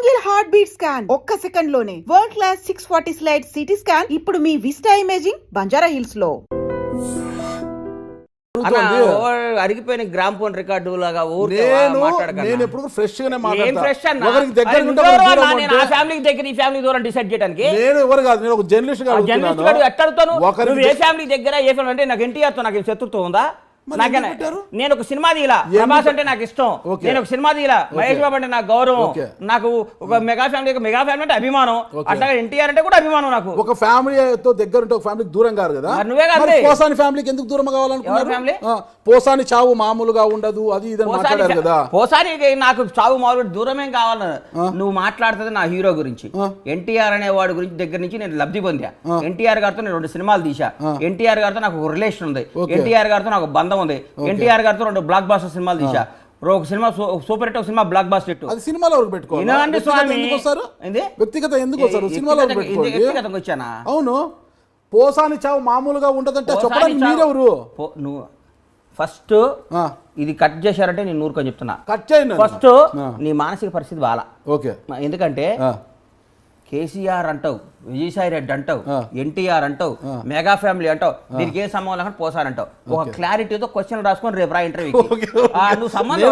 Single heart beat scan ఒక్క second లోనే world class 640 slide CT scan ఇప్పుడు మీ vista imaging Banjara hills లో. అరిగిపోయిన గ్రామ్ ఫోన్ రికార్డు లాగా నేను ఎప్పుడు ఫ్రెష్ గానే ఫ్యామిలీ దగ్గర ఈ ఫ్యామిలీ దూరం డిసైడ్ చేయడానికి నేను ఎవరు కాదు, నేను ఒక జర్నలిస్ట్ గా ఎక్కడుతాను ఏ ఫ్యామిలీ దగ్గర ఏ ఫ్యామిలీ అంటే నాకు ఎన్టీఆర్ తో నాకు శత్రుత్వం ఉందా? నేను ఒక సినిమా తీలా, ప్రభాస్ అంటే నాకు ఇష్టం, నేను ఒక సినిమా తీలా, మహేష్ బాబు అంటే నాకు గౌరవం, నాకు ఒక మెగా ఫ్యామిలీ అంటే అభిమానం, అట్లాగే ఎన్టీఆర్ అంటే కూడా అభిమానం. నాకు ఒక ఫ్యామిలీతో దగ్గర ఉంటే ఒక ఫ్యామిలీకి దూరం కాదు కదా. నువ్వే కాదు పోసాని ఫ్యామిలీకి ఎందుకు దూరం కావాలనుకున్నారు? పోసాని చావు మామూలుగా ఉండదు అది ఇది మాట్లాడారు కదా. పోసానికి నాకు చావు మామూలు దూరమేం కావాలి. నువ్వు మాట్లాడుతుంది నా హీరో గురించి, ఎన్టీఆర్ అనే వాడి గురించి దగ్గర నుంచి నేను లబ్ధి పొందా. ఎన్టీఆర్ గారితో నేను 2 సినిమాలు తీసా, ఎన్టీఆర్ గారితో నాకు ఒక రిలేషన్ ఉంది, ఎన్టీఆర్ గారితో నాకు బంధం ఉంది, ఎన్టీఆర్ గారితో 2 బ్లాక్ బాస్టర్ సినిమాలు తీసా, ఒక సినిమా సూపర్ హిట్, ఒక సినిమా బ్లాక్ బాస్టర్ హిట్. అది సినిమాలో పెట్టుకోవాలి. స్వామి వ్యక్తిగత ఎందుకు వస్తారు? సినిమాలో వ్యక్తిగతంగా వచ్చానా? అవును, పోసాని చావు మామూలుగా ఉండదంటే చెప్పడానికి మీరెవరు? నువ్వు ఫస్ట్ ఇది కట్ చేశారంటే నేను నూరుకొని చెప్తున్నా. కట్ చేయండి. ఫస్ట్ నీ మానసిక పరిస్థితి బాలా. ఓకే, ఎందుకంటే కేసీఆర్ అంటావు, విజయసాయి రెడ్డి అంటావు, ఎన్టీఆర్ అంటావు, మెగా ఫ్యామిలీ అంటావు, దీనికి ఏ సంబంధం లేకుండా పోసారంటావు. ఒక క్లారిటీతో క్వశ్చన్ రాసుకొని రేపు రా ఇంటర్వ్యూ. నువ్వు సంబంధం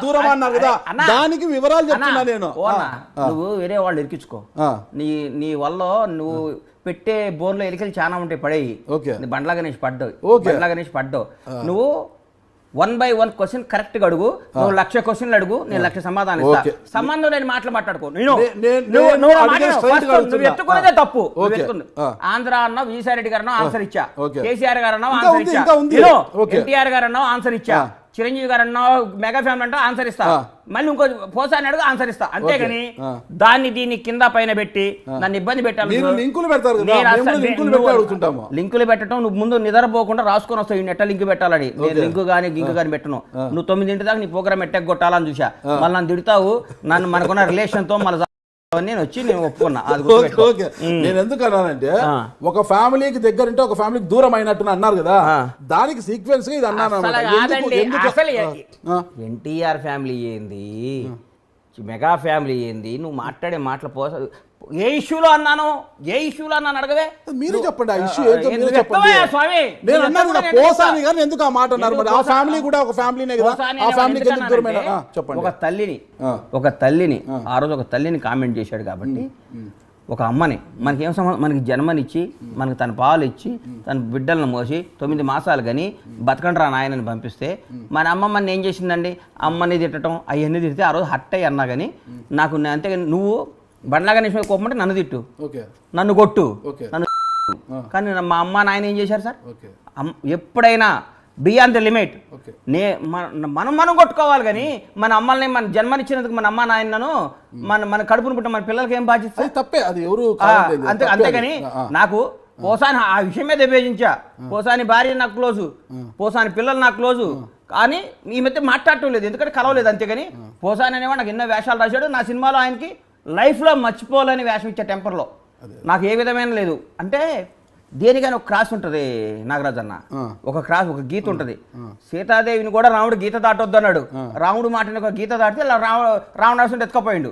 దూరం అన్నారు కదా, దానికి వివరాలు చెప్తున్నా నేను. నువ్వు వేరే వాళ్ళు ఇరికించుకో, నీ వల్ల నువ్వు పెట్టే బోన్లో ఎలికలు చాలా ఉంటాయి, పడేయి. బండ్లా గణేష్ పడ్డావు. నువ్వు 1 by 1 క్వశ్చన్ కరెక్ట్ గా అడుగు. నువ్వు 1,00,000 క్వశ్చన్లు అడుగు, నేను 1,00,000 సమాధానం ఇస్తా. సంబంధం లేని మాటలు మాట్లాడుకో. నువ్వు ఎత్తుకునేదే తప్పు. ఆంధ్ర అన్నావు, విజయసాయి రెడ్డి గారు అన్నావు, ఆన్సర్ ఇచ్చా. కేసీఆర్ గారు అన్నావు, ఆన్సర్ ఇచ్చా. ఎన్టీఆర్ గారు అన్నావు, ఆన్సర్ ఇచ్చా. చిరంజీవి గారు అన్నావు, మెగా ఫ్యామిలీ అంటే ఆన్సర్ ఇస్తా. మళ్ళీ ఇంకో పోసాని అడుగు, ఆన్సర్ ఇస్తా. అంతేగాని దీన్ని కింద పైన పెట్టి నన్ను ఇబ్బంది పెట్టాలి. లింకులు పెట్టడం నువ్వు ముందు నిద్రపోకుండా రాసుకొని వస్తావు, నెట్ట లింక్ పెట్టాలని. నేను లింకు కానీ గింకు కానీ పెట్టను. నువ్వు 9 దాకా నీ ప్రోగ్రామ్ ఎట్టగొట్టాలని చూసా. మళ్ళీ నన్ను తిడతావు, నన్ను మనకున్న రిలేషన్ తో మళ్ళీ నేను వచ్చి నేను ఒప్పుకున్నా. నేను ఎందుకు అన్నానంటే ఒక ఫ్యామిలీకి దగ్గర ఉంటే ఒక ఫ్యామిలీకి దూరం అయినట్టు అన్నారు కదా, దానికి సీక్వెన్స్ ఇది అన్నాను. ఎన్టీఆర్ ఫ్యామిలీ ఏంది, మెగా ఫ్యామిలీ ఏంది, నువ్వు మాట్లాడే మాటలు ఏ ఇష్యూలో అన్నాను అడగవే. మీరు చెప్పండి, ఆ ఇష్యూ ఏంటో మీరు చెప్పండి. స్వామి నేను అన్నాను కదా పోసాని గాని ఎందుకు ఆ మాట అన్నారు? మరి ఆ ఫ్యామిలీ కూడా ఒక ఫ్యామిలీనే కదా, ఆ ఫ్యామిలీకి ఎందుకు దూరమైన? చెప్పండి. ఒక తల్లిని ఆ రోజు ఒక తల్లిని కామెంట్ చేశాడు కాబట్టి, ఒక అమ్మని మనకేం సంబంధం, మనకి జన్మనిచ్చి మనకి తన పాలు ఇచ్చి తన బిడ్డలను మోసి 9 మాసాలు కానీ బతకండి రా నాయనని పంపిస్తే మన అమ్మమ్మని ఏం చేసిందండి? అమ్మని తిట్టడం అవన్నీ తిడితే ఆ రోజు హట్ అయ్యి అన్నా కానీ నాకు అంతేగాని నువ్వు బండ్లాగా నిమిషం కోపమంటే నన్ను తిట్టు, నన్ను కొట్టు, నన్ను. కానీ మా అమ్మ నాయన ఏం చేశారు సార్? ఎప్పుడైనా బియాండ్ ద లిమిట్ మనం కొట్టుకోవాలి. కానీ మన అమ్మల్ని మన జన్మనిచ్చినందుకు మన అమ్మ నాయనను మన కడుపును పుట్టిన మన పిల్లలకి ఏం బాధ్యత? తప్పే, అది ఎవరు అంతేగాని నాకు పోసాని ఆ విషయం మీద విభేజించా. పోసాని భార్య నాకు క్లోజు, పోసాని పిల్లలు నాకు క్లోజు, కానీ ఈ మధ్య మాట్లాడటం లేదు, ఎందుకంటే కలవలేదు. అంతేగాని పోసాని అనేవాడు నాకు ఎన్నో వేషాలు రాశాడు. నా సినిమాలో ఆయనకి లైఫ్లో మర్చిపోలేని వేషం ఇచ్చే టెంపర్లో నాకు ఏ విధమైన లేదు. అంటే దేనికైనా ఒక క్రాస్ ఉంటుంది నాగరాజ్ అన్న, ఒక గీత ఉంటుంది. సీతాదేవిని కూడా రాముడు గీత దాటొద్దు అన్నాడు. రాముడు మాటని ఒక గీత దాటితే రావణాసుని ఎత్తుకపోయిండు.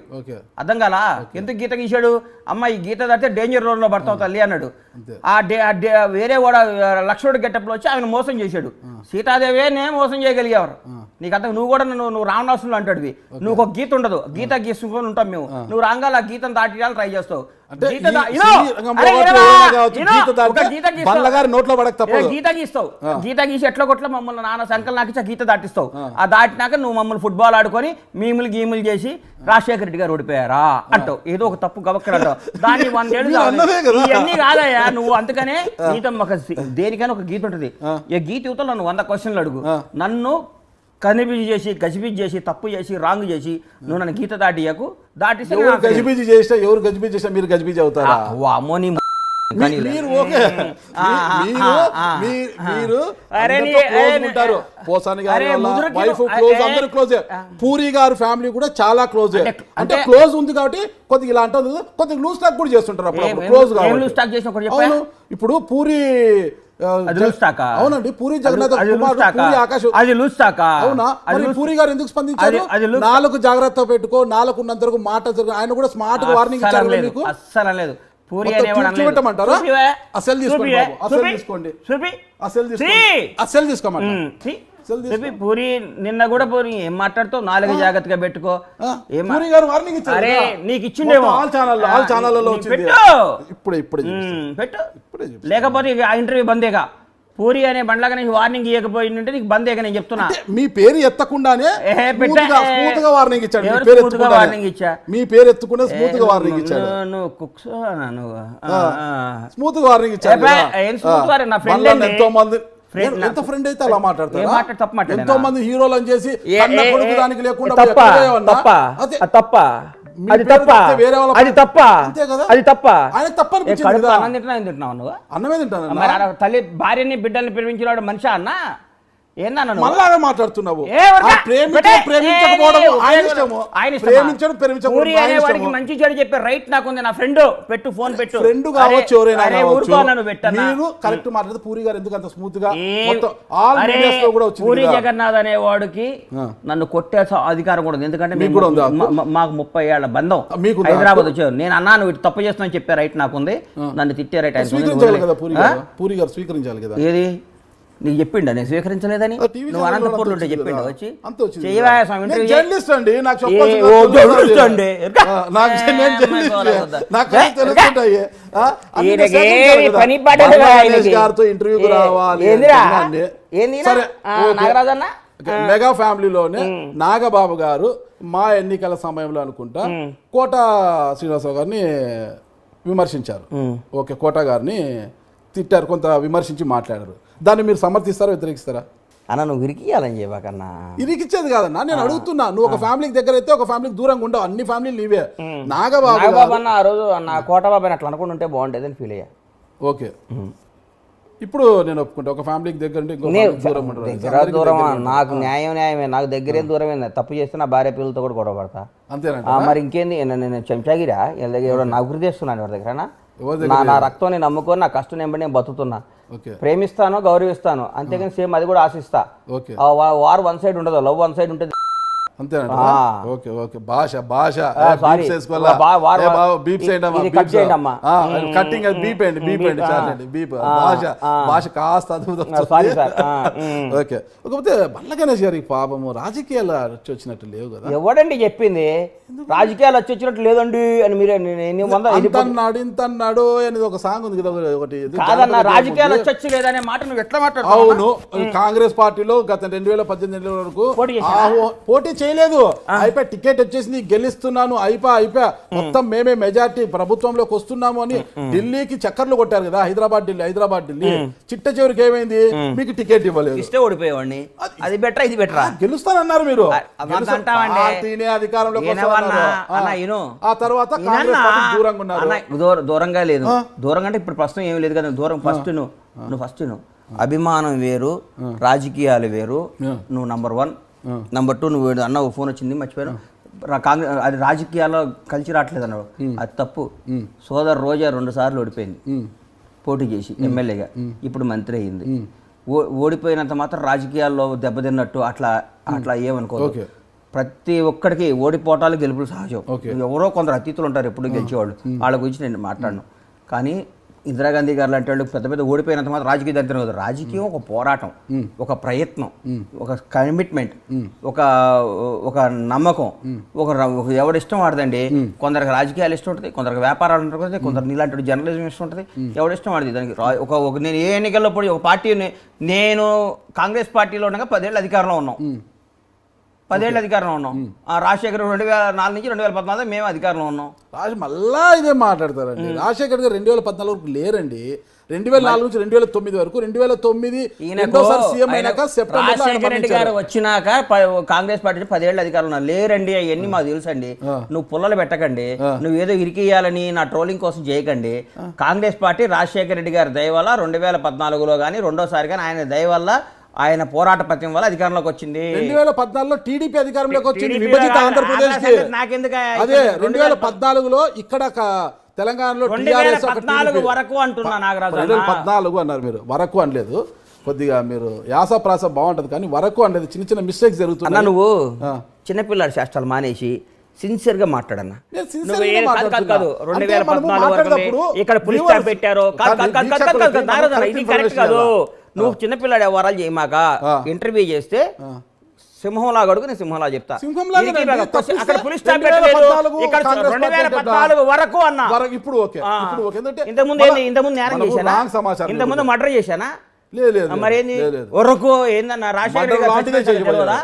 అర్థం కాలా? ఎందుకు గీత గీశాడు? అమ్మ ఈ గీత దాటితే డేంజర్ రోడ్లో పడతావు తల్లి అన్నాడు. వేరే కూడా లక్ష్మణుడు గెటప్లో వచ్చి ఆయన మోసం చేశాడు. సీతాదేవినే మోసం చేయగలిగేవారు. నీకు అంత నువ్వు కూడా నువ్వు రావణాసులు అంటాడు. నువ్వు ఒక గీత ఉండదు, గీత గీసుకొని ఉంటాం మేము. నువ్వు రాగాలి ఆ గీతను దాటియాలని ట్రై చేస్తావు. గీత గీసి ఎట్లా కొట్ల మమ్మల్ని నాన్న సంకల్ నాకు గీత దాటిస్తావు. ఆ దాటినాక నువ్వు మమ్మల్ని ఫుట్బాల్ ఆడుకొని గీములు చేసి రాజశేఖర రెడ్డి గారు ఓడిపోయారా అంటావు. ఏదో ఒక తప్పు గబక్కర్ అంటావు. దాన్ని 100 ఏళ్ళు ఇవన్నీ కాదయ్యా నువ్వు. అందుకనే గీత దేనికైనా ఒక గీత ఉంటుంది. ఈ గీత యువతలో నన్ను 100 క్వశ్చన్లు అడుగు. నన్ను కనిపిజి చేసి గజిబిజి చేసి తప్పు చేసి రాంగ్ చేసి నువ్వు నన్ను గీత దాటియకు. దాటిస్తే గజిబిజి చేస్తే ఎవరు గజిబిజి చేస్తే మీరు గజిబిజి అవుతారా? అమ్మో నీ పూరి గారు ఫ్యామిలీ కూడా చాలా క్లోజ్. అంటే క్లోజ్ ఉంది కాబట్టి కొద్దిగా ఇలా అంటే కొద్దిగా లూజ్ టాక్ కూడా చేస్తుంటారు. అప్పుడు క్లోజ్. ఇప్పుడు పూరి అది లూజ్ టాకా? అవునండి, పూరి జగన్నాథ్ అది లూజ్ కుమారుడు టాకా? పూరి ఆకాష్. అది లూజ్ టాకా? అవునా? మరి పూరి గారు ఎందుకు స్పందించారు? అది లూజ్. 4 జాగ్రత్త పెట్టుకో, 4 ఉన్నంత వరకు మాట జరగ, ఆయన కూడా స్మార్ట్ గా వార్నింగ్ ఇచ్చారు మీకు. అస్సలు లేదు. పూరి మొత్తం అనేవాడు అనలేదు. చూపెట్టమంటారా? చూపివే. అసలు తీసుకోండి చూపివే. బాబు, అసలు చూపి. తీసుకోండి, చూపి. అసలు తీసుకోండి, అసలు తీసుకోమంటారా? చెప్పి పూరి నిన్న కూడా పూరి ఏం మాట్లాడుతావు? 4 జాగ్రత్తగా పెట్టుకో. పూరి గారు వార్నింగ్ ఇచ్చారు. అరే నీకు ఇచ్చిండేమో. ఆల్ ఛానళ్ళలో వచ్చింది. పెట్టు ఇప్పుడే పెట్టు. లేకపోతే ఇక ఆ ఇంటర్వ్యూ బందేగా. పూరి అనే బండ్లాగా నీకు వార్నింగ్ ఇవ్వకపోయిందంటే నీకు బందేగా నేను చెప్తున్నా. మీ పేరు ఎత్తకుండానే స్మూత్ గా వార్నింగ్ ఇచ్చాడు. వార్నింగ్ ఇచ్చా? మీ పేరు ఎత్తకుండా స్మూత్ గా వార్నింగ్ ఇచ్చాడు. నువ్వు కుక్స్ నువ్వు స్మూత్ గా వార్నింగ్ ఇచ్చాడు. ఏం స్మూత్ వారే? నా ఫ్రెండ్ ఎంతో మంది, ఎంత ఫ్రెండ్ అయితే అలా మాట్లాడతారు. ఎంతో మంది హీరోలు అని చేసి కన్న కొడుకు దానికి లేకుండా తప్ప. అది తప్ప. వేరే వాళ్ళ అది తప్ప. అంతే కదా, అది తప్ప. ఆయన తప్ప అనిపించింది కదా. అన్నం తింటున్నావు నువ్వు? అన్నమే తింటాను. మరి తల్లి భార్యని బిడ్డల్ని ప్రేమించినాడు మనిషి అన్న ఏందన్నా నువ్వు? మళ్ళా మాట్లాడుతున్నావు. ప్రేమించకపోవడం ఆయన ఇష్టము. ప్రేమించడం ప్రేమించకపోవడం ఆయన ఇష్టము. మంచి చెడు చెప్పే రైట్ నాకుంది. నా ఫ్రెండ్ పెట్టు, ఫోన్ పెట్టు. ఫ్రెండ్ కావచ్చు, ఎవరైనా కావచ్చు. మీరు కరెక్ట్ మాట్లాడితే పూరి గారు ఎందుకు అంత స్మూత్ గా మొత్తం ఆల్ మీడియాస్ లో కూడా వచ్చింది. పూరి జగన్నాథ్ అనేవాడికి నన్ను కొట్టే అధికారం కూడా ఉంది. ఎందుకంటే మాకు 30 ఏళ్ల బంధం. హైదరాబాద్ వచ్చావు, నేను అన్నా నువ్వు తప్పు చేస్తున్నా చెప్పే రైట్ నాకుంది. నన్ను తిట్టే రైట్ స్వీకరించాలి కదా పూరి గారు, స్వీకరించాలి కదా. ఏది నీకు చెప్పిండ నేను స్వీకరించలేదని? నువ్వు అనంతపూర్లో ఉంటే చెప్పిండ వచ్చి జర్నలిస్ట్ అండి, నాకు గారితో ఇంటర్వ్యూకి రావాలి. నాగరాజన్న మెగా ఫ్యామిలీలోనే నాగబాబు గారు మా ఎన్నికల సమయంలో అనుకుంటా కోట శ్రీనివాసరావు గారిని విమర్శించారు. ఓకే, కోట గారిని తిట్టారు, కొంత విమర్శించి మాట్లాడారు. దాన్ని మీరు సమర్థిస్తారా, వ్యతిరేకిస్తారా? అన్న నువ్వు ఇరికియాలని చెప్పకన్నా. ఇరికిచ్చేది కాదన్నా, నేను అడుగుతున్నా. నువ్వు ఒక ఫ్యామిలీకి దగ్గర అయితే ఒక ఫ్యామిలీకి దూరంగా ఉండవు. అన్ని ఫ్యామిలీలు నీవే. నాగబాబు అన్న ఆ రోజు నా కోట బాబు అట్లా అనుకుంటుంటే బాగుంటుంది అని ఫీల్ అయ్యా. ఓకే, ఇప్పుడు నేను ఒప్పుకుంటా. ఒక ఫ్యామిలీకి దగ్గర ఉంటే దూరం. నాకు న్యాయమే, నాకు దగ్గరే దూరమే. తప్పు చేస్తే నా భార్య పిల్లలతో కూడా గొడవ పడతా. అంతేనా? మరి ఇంకేంది? నేను చెంచాగిరా వీళ్ళ దగ్గర ఎవరో నాకు గురి చేస్తున్నాను ఎవరి దగ్గర. నా రక్తం నేను నమ్ముకొని నా కష్టం నేను బతుకుతున్నా. ప్రేమిస్తాను, గౌరవిస్తాను, అంతేగాని సేమ్ అది కూడా ఆశిస్తా. వార్ వన్ సైడ్ ఉండదు, లవ్ వన్ సైడ్ ఉంటుంది. అంతేనా? Okay okay. భాష భాష కట్టింగ్ బీప్ అండి, బీప్ అండి, చాలండి బీప్. భాష భాష కాస్త అద్భుతం. ఓకే. కాకపోతే బండ్ల గణేష్ గారికి పాపము రాజకీయాలు వచ్చినట్టు లేవు కదా. ఎవడండి చెప్పింది రాజకీయాలు వచ్చినట్టు లేదండి అని? మీరు ఇంతన్నాడు ఇంతన్నాడు అనేది ఒక సాంగ్ ఉంది కదా ఒకటి. కాదన్న, రాజకీయాలు వచ్చి లేదనే మాట నువ్వు ఎట్లా మాట్లాడుతావు? అవును, కాంగ్రెస్ పార్టీలో గత 2018 వరకు పోటీ చేయలేదు. అయిపోయి టికెట్ వచ్చేసి గెలుస్తున్నాను, అయిపోయా మొత్తం మేమే మెజార్టీ ప్రభుత్వంలోకి వస్తున్నాము అని ఢిల్లీకి చక్కర్లు కొట్టారు కదా. హైదరాబాద్ ఢిల్లీ చిట్ట చివరికి ఏమైంది? మీకు టికెట్ ఇవ్వలేదు. ఇస్తే ఓడిపోయేవాడిని. అది బెటర్, ఇది బెటర్. గెలుస్తానన్నారు మీరు, అధికారంలోకి ఆ తర్వాత దూరంగా ఉన్నారు. దూరంగా లేదు, దూరంగా అంటే ఇప్పుడు ప్రస్తుతం ఏమి లేదు కదా. దూరం ఫస్ట్ నువ్వు అభిమానం వేరు, రాజకీయాలు వేరు. నువ్వు నంబర్ 1. నంబర్ 2 నువ్వు అన్న ఫోన్ వచ్చింది మర్చిపోయాను. కాంగ్రెస్ అది రాజకీయాల్లో కలిసి రావట్లేదు అన్నాడు. అది తప్పు. సోదరు రోజా 2 సార్లు ఓడిపోయింది పోటీ చేసి ఎమ్మెల్యేగా. ఇప్పుడు మంత్రి అయ్యింది. ఓడిపోయినంత మాత్రం రాజకీయాల్లో దెబ్బతిన్నట్టు అట్లా ఏమనుకోదు. ప్రతి ఒక్కడికి ఓడిపోవటాలు గెలుపులు సహజం. ఎవరో కొందరు అతీతులు ఉంటారు ఎప్పుడు గెలిచేవాళ్ళు, వాళ్ళ గురించి నేను మాట్లాడను. కానీ ఇందిరాగాంధీ గారు లాంటి వాళ్ళు పెద్ద పెద్ద ఓడిపోయినంత మాత్రం రాజకీయ దరిద్రం కాదు. రాజకీయం ఒక పోరాటం, ఒక ప్రయత్నం, ఒక కమిట్మెంట్, ఒక నమ్మకం. ఎవడి ఇష్టం వాడదండి. కొందరికి రాజకీయాలు ఇష్టం ఉంటుంది, కొందరికి వ్యాపారాలు ఉంటుంది, కొందరు నీలాంటి జర్నలిజం ఇష్టం ఉంటుంది. ఎవడిష్టం వాడిది దానికి. నేను ఏ ఎన్నికల్లో పడి ఒక పార్టీని, నేను కాంగ్రెస్ పార్టీలో ఉండగా 10 ఏళ్ళు అధికారంలో ఉన్నాం. 10 ఏళ్ళు అధికారంలో ఉన్నాం. రాజశేఖర్ 2004 నుంచి 2014 మేము అధికారంలో ఉన్నాం. మళ్ళా ఇదే మాట్లాడతారండి. రాజశేఖర్ గారు 2014 వరకు లేరండి. 2004 నుంచి 2009 వరకు. 2009 సీఎం అయినాక రాజశేఖర రెడ్డి గారు వచ్చినాక కాంగ్రెస్ పార్టీ 10 ఏళ్ళు అధికారంలో లేరండి. అవన్నీ మాకు తెలుసండి. నువ్వు పుల్లలు పెట్టకండి. నువ్వు ఏదో ఇరికియాలని నా ట్రోలింగ్ కోసం చేయకండి. కాంగ్రెస్ పార్టీ రాజశేఖర రెడ్డి గారి దయ వల్ల 2014లో కానీ రెండోసారి కానీ ఆయన దయ వల్ల, ఆయన పోరాట పత్యం వల్ల అధికారంలోకి వచ్చింది. 2014లో టీడీపీ అధికారంలోకి వచ్చింది, విభజిత ఆంధ్రప్రదేశ్. నాకెందుకు? అదే 2014లో ఇక్కడ తెలంగాణలో 2014 వరకు అంటున్నా నాగరాజు అన్న. 2014 అన్నారు మీరు, వరకు అనలేదు. కొద్దిగా మీరు యాసప్రాస బాగుంటది కానీ వరకు అనలేదు. చిన్న చిన్న మిస్టేక్స్ అన్న జరుగుతున్నాయి. నువ్వు చిన్నపిల్లాడి శాస్త్రాలు మానేసి సిన్సియర్ గా మాట్లాడన్నా. నేను sincere నువ్వు గా కాదు మాట్లాడుతున్నా. 2014 వరకు మాట్లాడేటప్పుడు ఇక్కడ పులిస్ viewers- స్టాప్ పెట్టారు. నాగరాజు ఇది కరెక్ట్ కాదు. నువ్వు చిన్నపిల్లాడు వ్యవహారాలు చేయమాక. ఇంటర్వ్యూ చేస్తే సింహంలా అడుగు, నేను సింహంలా చెప్తా. సింహంలాగా దీనికి నేను అక్కడ తప్పిస్తే పులిస్ స్టాప్ 2014 పెట్టలేదు. ఇక్కడ కాంగ్రెస్ పార్టీ 2014 వరకు అన్నా. ఇప్పుడు ఓకే, ఇప్పుడు ఓకే. ఎందుకంటే ఇంతకుముందు నేరం చేశానా? రాంగ్ సమాచారం ఇంతకుముందు మర్డర్ చేశానా? లేదు. మరేంది ఒరకు ఏందన్నా? రాజశేఖర రెడ్డి గారు తెలియదా?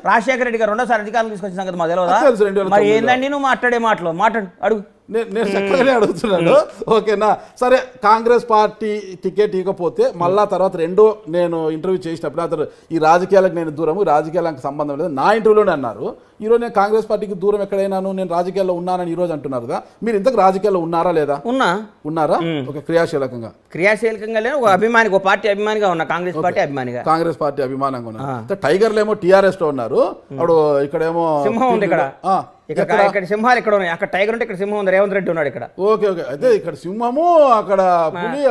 రాజశేఖర రెడ్డి గారు రెండోసారి అధికారం తీసుకొచ్చిన సంగతి మాకు తెలియదా? తెలుసు, 2009 మరి ఏందండి నువ్వు మాట్లాడే మాట్లాడు అడుగు. నేను చక్కగానే అడుగుతున్నాను. ఓకేనా, సరే. కాంగ్రెస్ పార్టీ టికెట్ ఇవ్వకపోతే మళ్ళా తర్వాత నేను ఇంటర్వ్యూ చేసినప్పుడు అతను ఈ రాజకీయాలకు నేను దూరము, రాజకీయాలకు సంబంధం లేదు నా ఇంటర్వ్యూలోనే అన్నారు. ఈరోజు నేను కాంగ్రెస్ పార్టీకి దూరం ఎక్కడైనాను, నేను రాజకీయాల్లో ఉన్నానని ఈరోజు అంటున్నారు కదా. మీరు ఇంతకు రాజకీయాల్లో ఉన్నారా లేదా? ఉన్నారా? ఒక క్రియాశీలకంగా లేదు, ఒక అభిమానికి, ఒక పార్టీ అభిమానిగా ఉన్నా, కాంగ్రెస్ పార్టీ అభిమానిగా, కాంగ్రెస్ పార్టీ అభిమానంగా ఉన్నారు. టైగర్లు ఏమో టీఆర్ఎస్ లో ఉన్నారు. అప్పుడు ఇక్కడేమో సింహం ఉంది. ఇక్కడ సింహాలు ఇక్కడ ఉన్నాయి. అక్కడ టైగర్ ఉంటే ఇక్కడ సింహం ఉంది. రేవంత్ రెడ్డి ఉన్నాడు ఇక్కడ. ఓకే. అయితే ఇక్కడ సింహము, అక్కడ పులి.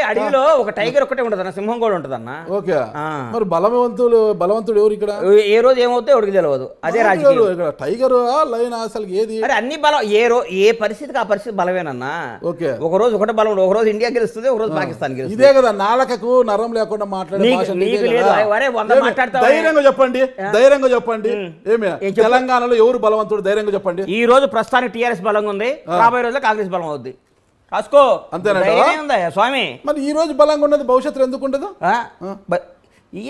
అడవిలో ఒక టైగర్ ఒక్కటే ఉంటదన్న, సింహం కూడా ఉంటదన్న. ఓకే. మరి బలవంతుడు ఎవరు ఇక్కడ? ఏ రోజు ఏమవుతే ఎవరికి తెలియదు. అదే రాజకీయం. ఇక్కడ టైగర్ లైన్ అసలు ఏది? అరే అన్ని బలం ఏ పరిస్థితికి ఆ పరిస్థితి బలమేనన్నా. ఓకే. ఒక రోజు ఒకటే బలం, ఒక రోజు ఇండియా గెలుస్తుంది, ఒక రోజు పాకిస్తాన్ గెలుస్తుంది. ఇదే కదా నాలుకకు నరం లేకుండా మాట్లాడే భాష. ధైర్యంగా చెప్పండి. ఏమే తెలంగాణలో ఎవరు బలవంతుడు? ధైర్యంగా చెప్పండి. ఈ రోజు ప్రస్తుతానికి టీఆర్ఎస్ బలంగా ఉంది, రాబోయే రోజుల్లో కాంగ్రెస్ బలం అవుద్ది. రాసుకో. అంతేనా స్వామి? మరి ఈ రోజు బలంగా ఉన్నది భవిష్యత్తులో ఎందుకు ఉండదు?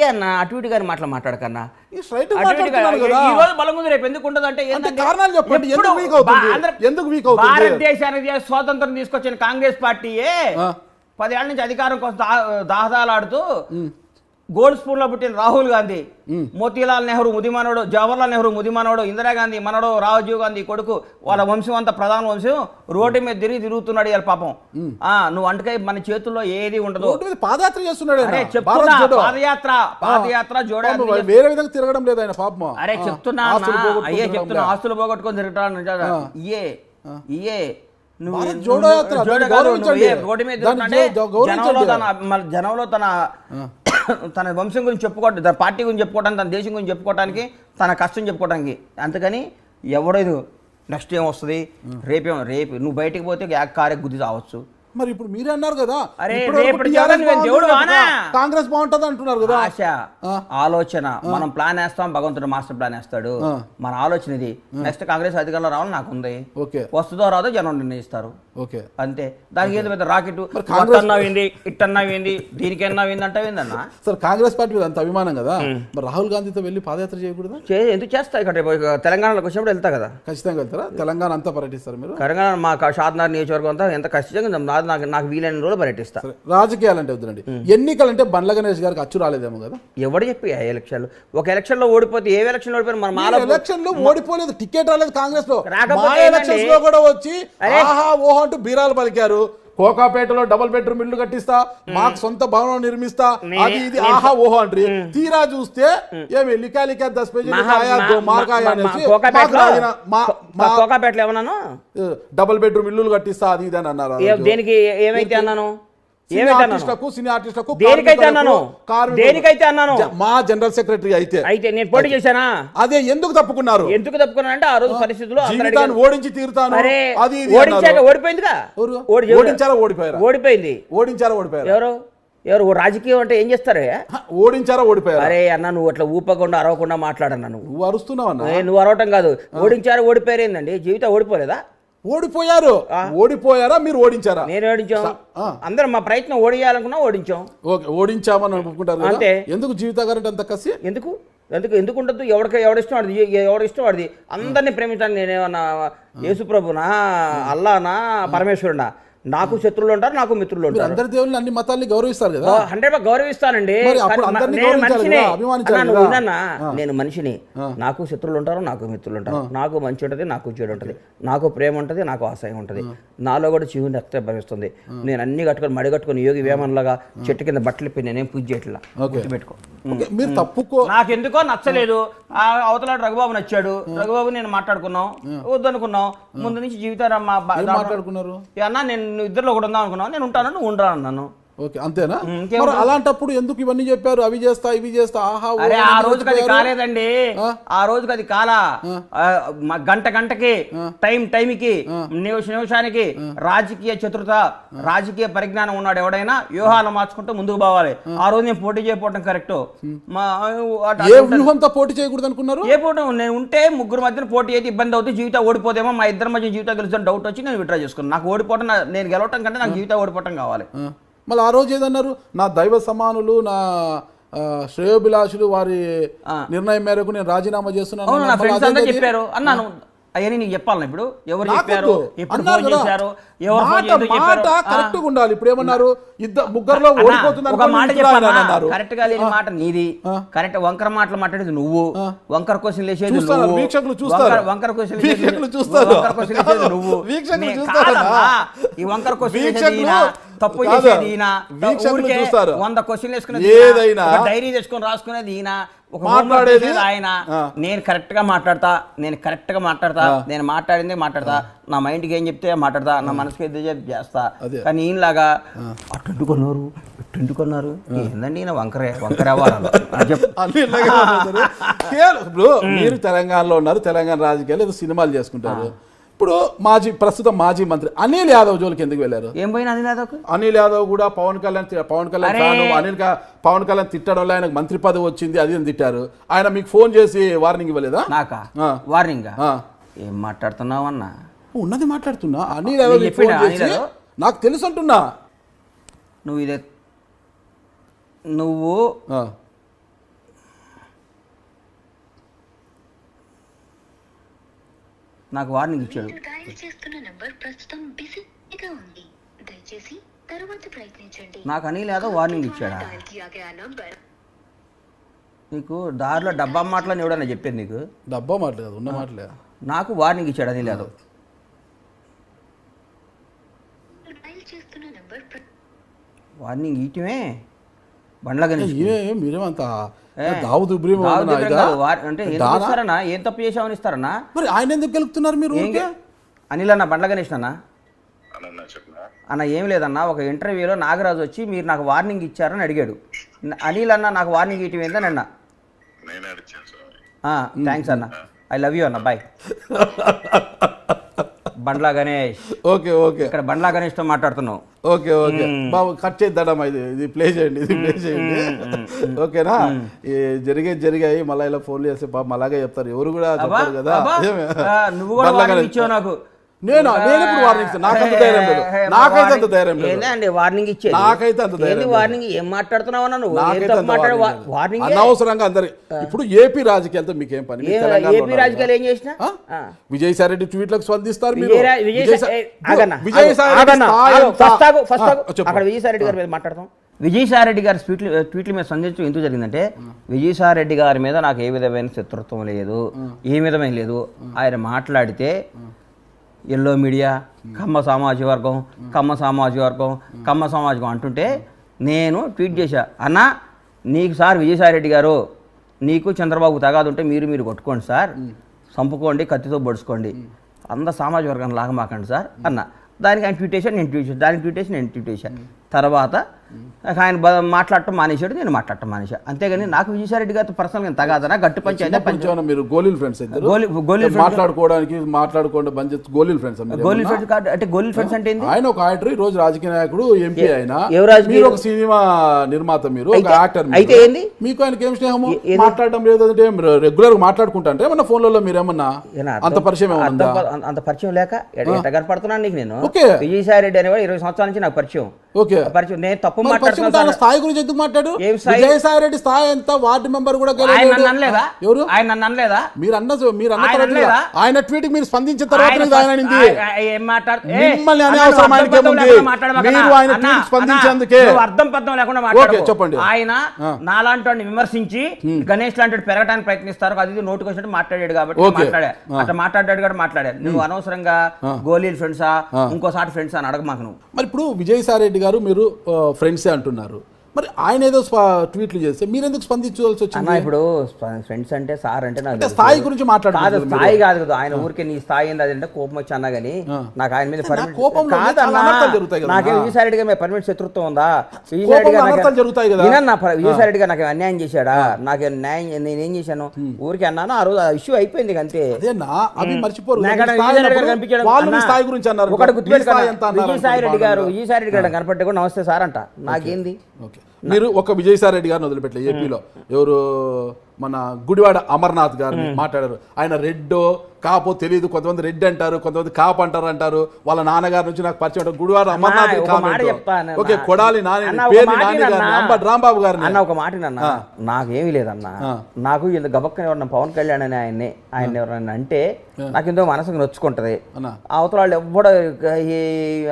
అన్న అటు ఇటు గారి మాట్లాడకన్నా. ఈ రోజు బలంగా ఉంది, రేపు ఎందుకు ఉండదు అంటే కారణాలు చెప్పండి. ఎందుకు వీక్ అవుతుంది? భారతదేశానికి స్వాతంత్రం తీసుకొచ్చిన కాంగ్రెస్ పార్టీయే 10 ఏళ్ల నుంచి అధికారం కోసం దాహదాలాడుతూ గోల్డ్ స్పూన్ లో పుట్టిన రాహుల్ గాంధీ, మోతీలాల్ నెహ్రూ ముదిమానోడు, జవహర్లాల్ నెహ్రూ ముదిమానోడు, ఇందిరాగాంధీ మనోడు, రాజీవ్ గాంధీ కొడుకు, వాళ్ళ వంశం అంతా ప్రధాన వంశం రోడ్డు మీద తిరుగుతున్నాడు ఇవాళ పాపం. నువ్వు అంటకై మన చేతుల్లో ఏది ఉండదు. పాదయాత్ర చేస్తున్నాడు. పాదయాత్ర జోడాలి, వేరే విధంగా తిరగడం లేదు ఆయన పాపం. అరే చెప్తున్నా ఆస్తులు పోగొట్టుకొని తిరుగుతాను. ఇయే రోడ్డు మీద జనంలో తన వంశం గురించి చెప్పుకోవడం, తన పార్టీ గురించి చెప్పుకోవడానికి, తన దేశం గురించి చెప్పుకోవడానికి, తన కష్టం చెప్పుకోవడానికి. అంతకని ఎవడేదు నెక్స్ట్ ఏం వస్తుంది, రేపు నువ్వు బయటికి పోతే కారే గుద్ది రావచ్చు. మరి ఇప్పుడు మీరే అన్నారు కదా కాంగ్రెస్ బాగుంటది అంటున్నారు కదా. ఆశ, ఆలోచన, మనం ప్లాన్ వేస్తాం, భగవంతుడు మాస్టర్ ప్లాన్ వేస్తాడు. మన ఆలోచన ఇది. నెక్స్ట్ కాంగ్రెస్ అధికారంలో రావాలని నాకు ఉంది. వస్తుందో రాదో జనం నిర్ణయిస్తారు. అంతే. దానికి ఏదో పెద్ద రాకెట్ అన్నావింది, ఇట్టన్నావింది, దీనికి అన్నావింది అంటావిందన్నా. సార్ కాంగ్రెస్ పార్టీ మీద అంత అభిమానం కదా, మరి రాహుల్ గాంధీతో వెళ్ళి పాదయాత్ర చేయకూడదు? ఎందుకు చేస్తా? ఇక్కడ తెలంగాణలోకి వచ్చినప్పుడు వెళ్తా కదా. ఖచ్చితంగా వెళ్తారా? తెలంగాణ అంతా పర్యటిస్తారు మీరు? తెలంగాణ మా షాద్నగర్ నియోజకవర్గం అంతా ఎంత ఖచ్చితంగా నాకు వీలైన రోజులు పర్యటిస్తా. రాజకీయాలు అంటే వద్దులండి, ఎన్నికలంటే బండ్ల గణేష్ గారికి అచ్చు రాలేదేమో కదా. ఎవడు చెప్పి ఎలక్షన్లు? ఒక ఎలక్షన్ లో ఓడిపోతే ఏ ఎలక్షన్ లో ఓడిపోయిన మన ఎలక్షన్ లో ఓడిపోలేదు, టికెట్ రాలేదు కాంగ్రెస్ లో. ఎలక్షన్స్ లో కూడా వచ్చి ఆహా ఓహో అంటూ బీరాలు పలికారు. కోకాపేటలో డబుల్ బెడ్రూమ్ ఇల్లు కట్టిస్తా, మాకు సొంత భవనం నిర్మిస్తా, అది ఇది ఆహా ఓహో అంటారు. తీరా చూస్తే ఏమి లికా 10 పేజీలు డబుల్ బెడ్రూమ్ ఇల్లు కట్టిస్తా, అది ఇది అని అన్నారు. దేనికి? ఏమైతే అన్నాను? సినీ ఆర్టిస్టులకు, దేనికైతే అన్నాను? మా జనరల్ సెక్రటరీ అయితే నేను పోటీ చేశానా? అదే ఎందుకు తప్పుకున్నారు? ఎందుకు తప్పుకున్నా అంటే ఆ రోజు పరిస్థితుల్లో ఓడించి తీరుతాను, అది ఓడిపోయిందిగా. ఓడిపోయారు. ఎవరు రాజకీయం అంటే ఏం చేస్తారు? ఓడిపోయారు. అరే అన్న నువ్వు అట్లా ఊపకుండా అరవకుండా మాట్లాడన్నా. నువ్వు అరుస్తున్నావు అన్న. నువ్వు అరవటం కాదు. ఓడిపోయారు ఏందండి? జీవితం ఓడిపోలేదా? ఓడిపోయారా? మీరు ఓడించారా? నేను ఓడించాం. అందరం మా ప్రయత్నం ఓడియాలనుకున్నా ఓడించాం. ఓడించామని అనుకుంటారు అంతే. ఎందుకు జీవితగారంటే అంత కసి? ఎందుకు ఉండదు? ఎవడిష్టం వాడిది. అందరినీ ప్రేమించాను. నేనేమన్నా యేసుప్రభునా, అల్లానా, పరమేశ్వరునా? నాకు శత్రువులు ఉంటారు, నాకు మిత్రులు ఉంటారు. అందరి దేవుళ్ళని, అన్ని మతాల్ని గౌరవిస్తారు కదా. 100% గౌరవిస్తానండి. నేను మనిషిని, నాకు శత్రువులు ఉంటారు, నాకు మిత్రులు ఉంటారు. నాకు మంచి ఉంటుంది, నాకు చెడు ఉంటుంది. నాకు ప్రేమ ఉంటుంది, నాకు ఆశయం ఉంటుంది. నాలో కూడా జీవుని రక్తం భవిస్తుంది. నేను అన్ని కట్టుకొని మడి కట్టుకొని యోగి వేమనలాగా చెట్టు కింద బట్టలు ఇప్పి నేనేం పూజ చేయట్లా. పెట్టుకో. మీరు తప్పుకో. నాకెందుకో నచ్చలేదు. అవతల రఘుబాబు నచ్చాడు, రఘుబాబు నేను మాట్లాడుకున్నాం, వద్దనుకున్నాం. ముందు నుంచి జీవితాన్ని మాట్లాడుకున్నారు అన్నా, నేను ఇద్దరు ఒకటి ఉందాం అనుకున్నావు, నేను ఉంటాను, నువ్వు ఉండరా అన్నాను. ఓకే, అంతేనా? మరి అలాంటప్పుడు ఎందుకు ఇవన్నీ చెప్పారు, అవి చేస్తా ఇవి చేస్తా? ఆహా, అరే ఆ రోజుకి అది కాలేదండి, ఆ రోజుకి అది కాలా. గంటకి టైంకి నిమిషానికి రాజకీయ చతురత, రాజకీయ పరిజ్ఞానం ఉన్నాడు ఎవడైనా వ్యూహాలు మార్చుకుంటూ ముందుకు పోవాలి. ఆ రోజు నేను పోటీ చేయకపోవడం కరెక్ట్. ఏ వ్యూహంతో పోటీ చేయకూడదు అనుకున్నారు? ఏ పోటీ నేను ఉంటే ముగ్గురు మధ్యన పోటీ అయితే ఇబ్బంది అవుతుంది, జీవితం ఓడిపోతేమో, మా ఇద్దరి మధ్య జీవితం గెలుచుని డౌట్ వచ్చి నేను విత్డ్రా చేసుకున్నాను. నాకు ఓడిపోవటం, నేను గెలవటం కంటే నాకు జీవితం ఓడిపోవటం కావాలి. మళ్ళీ ఆ రోజు ఏదన్నారు, నా దైవ సమానులు, నా శ్రేయోభిలాషులు వారి నిర్ణయం మేరకు నేను రాజీనామా చేస్తున్నాను చెప్పారు అన్నాను. అవన్నీ నీకు చెప్పాలి. ఇప్పుడు ఎవరు చెప్పారు, ఎప్పుడు ఫోన్ చేశారు, ఎవరు ఫోన్ చేశారు, కరెక్ట్ గా ఉండాలి. ఇప్పుడు ఏమన్నారు, ముగ్గురులో ఓడిపోతున్నారు. ఒక మాట చెప్పారు, కరెక్ట్ గా లేని మాట నీది, కరెక్ట్ వంకర మాటలు మాట్లాడేది నువ్వు, వంకర క్వశ్చన్ వేసేది నువ్వు, వీక్షకులు చూస్తారు, వంకర క్వశ్చన్ వేసేది నువ్వు. ఈ వంకర క్వశ్చన్ తప్పు చేసేది ఈయన, 100 క్వశ్చన్లు వేసుకునేది ఏదైనా డైరీ తెచ్చుకొని రాసుకునేది ఈయన, ఒక మాట్లాడేది ఆయన. నేను కరెక్ట్ గా మాట్లాడతా, నేను మాట్లాడిందే మాట్లాడతా, నా మైండ్కి ఏం చెప్తే మాట్లాడతా, నా మనసుకి ఏదో చేస్తా. కానీ ఈయనలాగా అట్టుకున్నారు ఏందండి, ఈయన వంకరే అవ్వాలి. ఇప్పుడు మీరు తెలంగాణలో ఉన్నారు, తెలంగాణ రాజకీయాలు ఏదో సినిమాలు చేసుకుంటారు. ఇప్పుడు ప్రస్తుతం మాజీ మంత్రి అనిల్ యాదవ్ జోలికి ఎందుకు వెళ్ళారు? ఏం పోయినా అనిల్ యాదవ్? అనిల్ యాదవ్ కూడా పవన్ కళ్యాణ్ పవన్ కళ్యాణ్ తిట్టడం వల్ల ఆయనకు మంత్రి పదవి వచ్చింది, అది తిట్టారు. ఆయన మీకు ఫోన్ చేసి వార్నింగ్ ఇవ్వలేదా? నాకా వార్నింగ్? ఏం మాట్లాడుతున్నావు అన్న? ఉన్నది మాట్లాడుతున్నా. అనిల్ యాదవ్ నాకు తెలుసు అంటున్నా. నువ్వు నాకు వార్నింగ్ ఇచ్చాడు. నాకు అనిల్ యాదవ్ వార్నింగ్ ఇచ్చాడా? నీకు దారిలో డబ్బా మాటలని ఎవడన్నా చెప్పాను? నీకు డబ్బా మాటలు కాదు, ఉన్న మాటలే. నాకు వార్నింగ్ ఇచ్చాడు అనిల్ యాదవ్. వార్నింగ్ ఇయటమే బండ్ల గణేష్. మీరేమంతా అంటే ఇస్తారన్నా? ఏం తప్పు చేసామని ఇస్తారన్నా? మరి ఆయన ఎందుకు గెలుపుతున్నారు మీరు? అనిల్ అన్న, బండ్ల గణేష్ అన్న ఏం లేదన్నా, ఒక ఇంటర్వ్యూలో నాగరాజు వచ్చి మీరు నాకు వార్నింగ్ ఇచ్చారని అడిగాడు. అనిల్ అన్న నాకు వార్నింగ్ ఇవ్వటం ఏందని అన్న. థ్యాంక్స్ అన్న, ఐ లవ్ యూ అన్న, బాయ్. బండ్లా గణేష్. ఓకే ఓకే, ఇక్కడ బండ్లా గణేష్ తో మాట్లాడుతున్నావు. ఓకే ఓకే బాబు, కట్ చేద్దామా? ఇది ప్లే చేయండి, ఓకేనా? జరిగాయి మళ్ళీ ఇలా ఫోన్లు చేస్తే పాపం అలాగే చెప్తారు, ఎవరు కూడా చెప్పారు కదా. నువ్వు కూడా వార్నింగ్ ఇచ్చావు నాకు. నేను ఎప్పుడు వార్నింగ్ ఇస్తాను? నాకైతే అంత ధైర్యం లేదు. వార్నింగ్ ఇచ్చే నాకైతే అంత ధైర్యం. వార్నింగ్ ఏం మాట్లాడుతున్నావు? అనవసరంగా అందరి ఇప్పుడు ఏపీ రాజకీయాలతో మీకేం పని? ఏపీ రాజకీయాలు ఏం చేసినా విజయసాయి రెడ్డి ట్వీట్లకు స్పందిస్తారు. అక్కడ విజయసాయి రెడ్డి గారి మీద మాట్లాడతాం. విజయసాయి రెడ్డి గారి ట్వీట్ల మీద సందేశం ఎందుకు జరిగిందంటే, విజయసాయి రెడ్డి గారి మీద నాకు ఏ విధమైన శత్రుత్వం లేదు, ఏ విధమైన లేదు. ఆయన మాట్లాడితే ఎల్లో మీడియా, కమ్మ సామాజిక వర్గం అంటుంటే నేను ట్వీట్ చేశా, అన్నా నీకు సార్ విజయసాయి రెడ్డి గారు, నీకు చంద్రబాబు తగాదు ఉంటే మీరు కొట్టుకోండి సార్, చంపుకోండి, కత్తితో పొడుచుకోండి, అంత సామాజిక వర్గాన్ని లాగమాకండి సార్ అన్న. దానికి ఆయన ట్వీట్ చేశాను, నేను ట్వీట్ చేశాను. తర్వాత ఆయన మాట్లాడటం మానేశాడు, నేను మాట్లాడటం మానేశా. అంతేగాని నాకు విజయసాయి రెడ్డి గారితో పర్సనల్గా తగాదనా? గట్టి పంచాయతీ. మీరు గోలీల ఫ్రెండ్స్ అంటే ఆయన ఒక యాక్టర్, ఈ రోజు రాజకీయ నాయకుడు, ఎంపీ. ఆయన ఒక సినిమా నిర్మాత, మీరు ఒక యాక్టర్. అయితే ఏంది మీకు ఆయనకి ఏం స్నేహము? మాట్లాడటం లేదు అంటే రెగ్యులర్ గా మాట్లాడుకుంటా అంటే ఏమన్నా ఫోన్లలో మీరు ఏమన్నా అంత పరిచయం ఏమన్నా? అంత పరిచయం లేక కనపడుతున్నాను నీకు నేను. విజయసాయి రెడ్డి అనేవాడు 20 సంవత్సరాల నుంచి నాకు పరిచయం. పరిచయం నేను తప్పు మాట్లాడుతున్నాను. స్థాయి గురించి ఎందుకు మాట్లాడు? విజయసాయి రెడ్డి స్థాయి ఎంత? వార్డు మెంబర్ కూడా ఎవరు? ఆయన అనలేదా? మీరు ఆయన ట్వీట్ మీరు స్పందించిన తర్వాత అర్థం పర్థం లేకుండా చెప్పండి. ఆయన నాలాంటి వాడిని విమర్శించి గణేష్ లాంటి పెరగడానికి ప్రయత్నిస్తారు, అది నోటుకు వచ్చినట్టు మాట్లాడాడు కాబట్టి అట్లా మాట్లాడాడు కాబట్టి మాట్లాడాడు. నువ్వు అనవసరంగా గోలీలు ఫ్రెండ్సా ఇంకోసారి ఫ్రెండ్స్ అని అడగమాకు నువ్వు. మరి ఇప్పుడు విజయసాయి రెడ్డి గారు మీరు ఫ్రెండ్సే అంటున్నారు, మరి ఆయన ఏదో ట్వీట్లు చేస్తే మీరు ఎందుకు స్పందించాల్సి వచ్చింది? అన్న ఇప్పుడు ఫ్రెండ్స్ అంటే సార్ అంటే నాకు తెలుసు. స్థాయి గురించి కాదు, మాట్లాడుతున్నారు స్థాయి కాదు కదా ఆయన ఊరికే నీ స్థాయి ఏంది అదంటే కోపం వచ్చి అన్నా కానీ నాకు ఆయన మీద కోపంలో చాలా అనర్థాలు జరుగుతాయి కదా. నాకేం విజయసాయి రెడ్డి గారి పర్మినెంట్ శత్రుత్వం ఉందా? కోపంలో అనర్థాలు జరుగుతాయి కదా. విజయసాయి రెడ్డి గారు నాకు అన్యాయం చేశాడా? నాకు న్యాయం నేనేం చేశాను? ఊరికే అన్నాను, ఆ రోజు ఇష్యూ అయిపోయింది అంతే. అదేనా అవి మర్చిపోరు. ఒకటి గురించి అన్నారు. విజయసాయి రెడ్డి గారు కనపడితే కూడా నమస్తే సార్ అంట, నాకేంది? మీరు ఒక విజయసాయి రెడ్డి గారిని వదిలిపెట్టలే. ఏపీలో ఎవరు మన గుడివాడ అమర్నాథ్ గారిని మాట్లాడారు. ఆయన రెడ్డో కాపో తెలియదు, కొంతమంది రెడ్డి అంటారు, కొంతమంది కాపు అంటారు. వాళ్ళ నాన్నగారి నుంచి నాకు పరిచయం ఉంటారు. గుడివాడ అమర్నాథ్ ఓకే, కొడాలి నాని పేరు నాని గారిని, అంబటి రాంబాబు గారిని అన్న ఒక మాట అన్న, నాకేమీ లేదన్న. నాకు ఇంత గబక్కన ఎవరన్నా పవన్ కళ్యాణ్ అని ఆయన ఎవరన్నా అంటే నాకు ఎంతో మనసుకు నొచ్చుకుంటది. అవతల వాళ్ళు ఎవ్వడో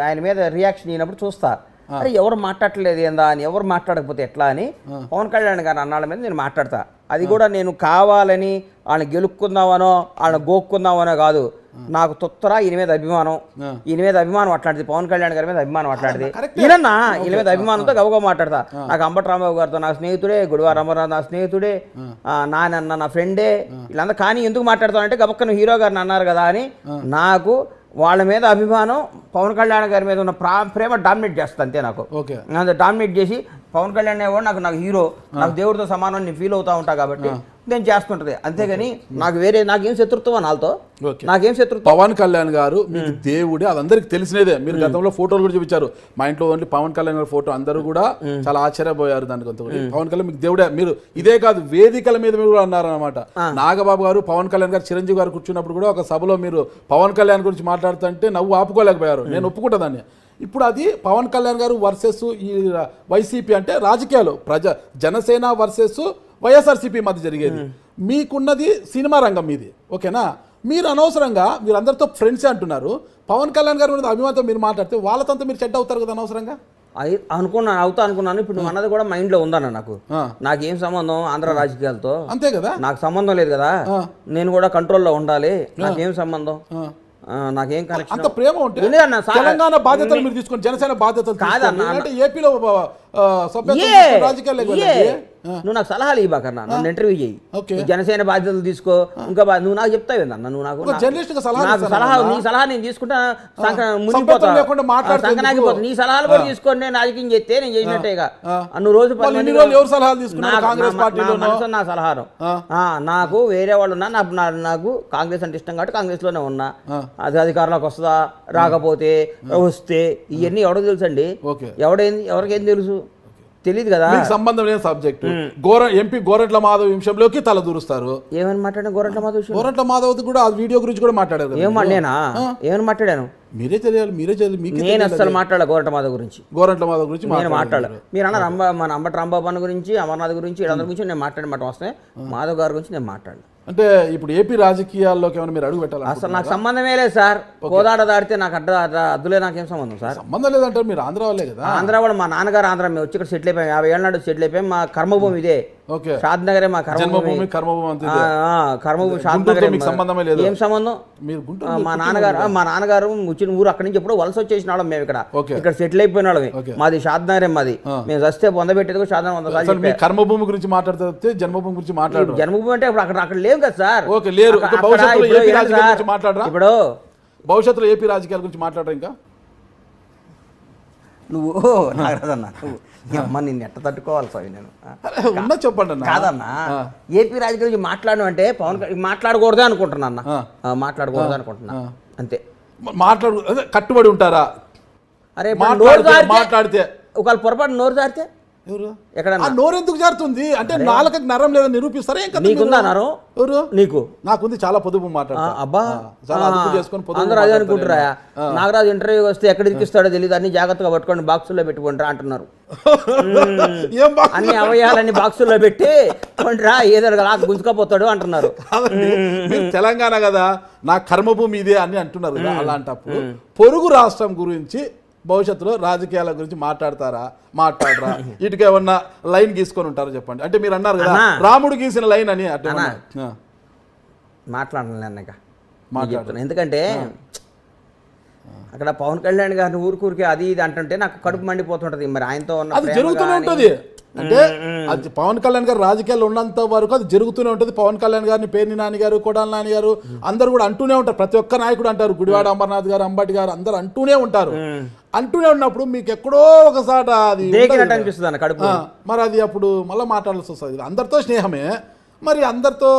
ఆయన మీద రియాక్షన్ అయినప్పుడు చూస్తా, అరే ఎవరు మాట్లాడలేదు ఏందా అని, ఎవరు మాట్లాడకపోతే ఎట్లా అని పవన్ కళ్యాణ్ గారి అన్నాళ్ళ మీద నేను మాట్లాడతా. అది కూడా నేను కావాలని వాళ్ళని గెలుక్కుందామనో వాళ్ళని గోక్కుందామనో కాదు. నాకు తొత్తరా ఈయన మీద అభిమానం అట్లాంటిది, పవన్ కళ్యాణ్ గారి మీద అభిమానం అట్లాంటిది. ఈయన మీద అభిమానంతో గబగబా మాట్లాడతా. నాకు అంబటి రాంబాబు గారితో నా స్నేహితుడే, గుడివార అమర్నాథ్ నా స్నేహితుడే, నాన్న నా ఫ్రెండే, వీళ్ళంతా. కానీ ఎందుకు మాట్లాడతానంటే గబక్కను హీరో గారిని అన్నారు కదా అని నాకు వాళ్ళ మీద అభిమానం, పవన్ కళ్యాణ్ గారి మీద ఉన్న ప్రేమ డామినేట్ చేస్తుంది అంతే. నాకు డామినేట్ చేసి పవన్ కళ్యాణ్ కూడా నాకు హీరో, నాకు దేవుడితో సమానం నేను ఫీల్ అవుతా ఉంటా కాబట్టి నేను చేస్తుంటది. అంతేగాని నాకేం శత్రుత్వం వాళ్ళతో, నాకేం శత్రుత్వం. పవన్ కళ్యాణ్ గారు మీకు దేవుడే, అది అందరికి తెలిసినదే. మీరు గతంలో ఫోటోలు కూడా చూపించారు. మా ఇంట్లో ఓన్లీ పవన్ కళ్యాణ్ గారి ఫోటో, అందరూ కూడా చాలా ఆశ్చర్యపోయారు దానికి. పవన్ కళ్యాణ్ మీకు దేవుడే. మీరు ఇదే కాదు, వేదికల మీద మీరు కూడా అన్నారు అనమాట. నాగబాబు గారు, పవన్ కళ్యాణ్ గారు, చిరంజీవి గారు కూర్చున్నప్పుడు కూడా ఒక సభలో మీరు పవన్ కళ్యాణ్ గురించి మాట్లాడుతుంటే నవ్వు ఆపుకోలేకపోయారు. నేను ఒప్పుకుంటా దాన్ని. ఇప్పుడు అది పవన్ కళ్యాణ్ గారు వర్సెస్ ఈ వైసీపీ అంటే రాజకీయాలు, జనసేన వర్సెస్ వైఎస్ఆర్సీపీ మధ్య జరిగేది. మీకున్నది సినిమా రంగం మీది, ఓకేనా? మీరు అనవసరంగా మీరు అందరితో ఫ్రెండ్సే అంటున్నారు. పవన్ కళ్యాణ్ గారు మీద అభిమానంతో మీరు మాట్లాడితే వాళ్ళతో మీరు చెడ్డ అవుతారు కదా అనవసరంగా. అనుకున్నాను. ఇప్పుడు నువ్వు అన్నది కూడా మైండ్ లో ఉందన్న. నాకేం సంబంధం ఆంధ్ర రాజకీయాలతో? అంతే కదా, నాకు సంబంధం లేదు కదా. నేను కూడా కంట్రోల్లో ఉండాలి. నాకేం సంబంధం, నాకేం కనెక్షన్? అంత ప్రేమ ఉంటే తెలంగాణ బాధ్యతలు మీరు తీసుకొని జనసేన బాధ్యతలు కాదన్న. ఏపీలో నువ్వు నాకు సలహాలు ఇవ్వకన్నా, నన్ను ఇంటర్వ్యూ చేయి, జనసేన బాధ్యతలు తీసుకో, ఇంకా నువ్వు నాకు చెప్తావు ఏందన్న. నువ్వు నాకు సలహా, నీ సలహా నేను తీసుకుంటా, మునిగిపోతా, సంకనాగిపోతా. నీ సలహాలు కూడా తీసుకొని నేను రాజకీయం చేస్తే నేను చేసినట్టేగా. నువ్వు రోజు నా సలహాలు నాకు వేరే వాళ్ళు ఉన్నా, నాకు కాంగ్రెస్ అంటే ఇష్టం కాబట్టి కాంగ్రెస్ లోనే ఉన్నా. అది అధికారంలోకి వస్తుందా రాకపోతే వస్తే ఇవన్నీ ఎవరికి తెలుసు అండి? ఎవరికేం తెలుసు? తెలియదు కదా, సంబంధం లేని సబ్జెక్ట్. ఎంపీ గోరంట్ల మాధవ్ విషయంలోకి తల దూరుస్తారు. ఏమని మాట్లాడాను? గోరంట్ల మాధవ్ కూడా ఆ వీడియో గురించి కూడా మాట్లాడారు. ఏమని మాట్లాడాను? మీరే తెలియాలి. నేను అసలు మాట్లాడాలి గోరంట్ల మాధవ్ గురించి నేను మాట్లాడాలి. మీరు అన్నారు మన అంబటి రాంబాబు అన్న గురించి, అమర్నాథ్ గురించి, వీళ్ళందరి గురించి నేను మాట్లాడే మాట వస్తే, మాధవ్ గారి గురించి నేను మాట్లాడాను. అంటే ఇప్పుడు ఏపీ రాజకీయాల్లోకి ఏమైనా మీరు అడుగు పెట్టాలి? అసలు నాకు సంబంధమే లేదు సార్. కోదాడ దాడితే నాకు అద్దులే, నాకేం సంబంధం సార్? సంబంధం లేదంటే మీరు ఆంధ్ర వాళ్ళే కదా. ఆంధ్ర వాళ్ళు, మా నాన్నగారు ఆంధ్ర, మేము వచ్చి ఇక్కడ సెటిల్ అయిపోయాం. 50 ఏళ్ళ నాడు సెటిల్ అయిపోయాం. మా కర్మభూమి ఇదే, షాద్ నగరే మా కర్మభూమి. షాద్ నగర్ సంబంధమే లేదు. ఏం సంబంధం? మా నాన్నగారు వచ్చిన ఊరు అక్కడి నుంచి ఎప్పుడో వలస వచ్చేసిన వాళ్ళం. మేము ఇక్కడ సెటిల్ అయిపోయిన వాళ్ళమే. మాది షాద్ నగరే. మాది మేము వస్తే పొందబెట్టేది షాద్ నగర్. కర్మభూమి గురించి మాట్లాడితే జన్మభూమి గురించి మాట్లాడు. జన్మభూమి అంటే అక్కడ లేవు కదా సార్. ఇప్పుడు భవిష్యత్తులో ఏపీ రాజకీయాల గురించి మాట్లాడరు. ఇంకా నువ్వు నాగరాజన్నా, నిన్ను ఎట్ట తట్టుకోవాలి సార్? నేను ఉన్నా చెప్పండి అన్న. కాదన్నా, ఏపీ రాజకీయాల గురించి మాట్లాడడం అంటే పవన్ మాట్లాడకూడదే అనుకుంటున్నా అన్న. మాట్లాడకూడదు అనుకుంటున్నా అంతే. కట్టుబడి ఉంటారా? అరే మాట్లాడితే ఒకవేళ పొరపాటు నోరు జారితే ఎక్కడ నోరు ఎందుకు జారుతుంది? అంటే నాలుకకి నరం లేదని నిరూపిస్తారా? ఇంకా నీకుందా నరం? నీకు? నాకుంది. చాలా పొదుపు మాట్లాడతా. అబ్బా, అందరూ అదే అనుకుంటారా? నాగరాజు ఇంటర్వ్యూ వస్తే ఎక్కడ ఇరికిస్తాడో తెలియదు, అన్ని జాగ్రత్తగా పట్టుకోండి, బాక్సుల్లో పెట్టుకుంటారా అంటున్నారు. అన్ని అవయాలన్నీ బాక్సుల్లో పెట్టి కొంటరా, ఏదో గుంజుకపోతాడు అంటున్నారు. తెలంగాణ కదా, నా కర్మభూమి ఇదే అని అంటున్నారు కదా. అలాంటప్పుడు పొరుగు రాష్ట్రం గురించి భవిష్యత్తులో రాజకీయాల గురించి మాట్లాడరా? ఇటుక ఏమన్నా లైన్ గీసుకొని ఉంటారో చెప్పండి. అంటే మీరు అన్నారు కదా రాముడు గీసిన లైన్ అని. అట్లా మాట్లాడలేక మాట్లాడుతున్నా. ఎందుకంటే అక్కడ పవన్ కళ్యాణ్ గారిని ఊరికే అది ఇది అంటుంటే నాకు కడుపు మండిపోతుంటది. మరి ఆయనతో ఉన్న అది ప్రేమ జరుగుతూనే గానీ- ఉంటుంది. అంటే అది పవన్ కళ్యాణ్ గారు రాజకీయాల్లో ఉన్నంత వరకు అది జరుగుతూనే ఉంటుంది. పవన్ కళ్యాణ్ గారిని పేర్ని నాని గారు, కొడాలి నాని గారు అందరూ కూడా అంటూనే ఉంటారు. ప్రతి ఒక్క నాయకుడు అంటారు, గుడివాడ అమర్నాథ్ గారు, అంబటి గారు అందరూ అంటూనే ఉంటారు. అంటూనే ఉన్నప్పుడు మీకు ఎక్కడో ఒకసారి అది దేకినట్టు అనిపిస్తుంది అన్న కడుపు. మరి అది అప్పుడు మళ్ళీ మాట్లాడాల్సి వస్తుంది. అందరితో స్నేహమే, మరి అందరితో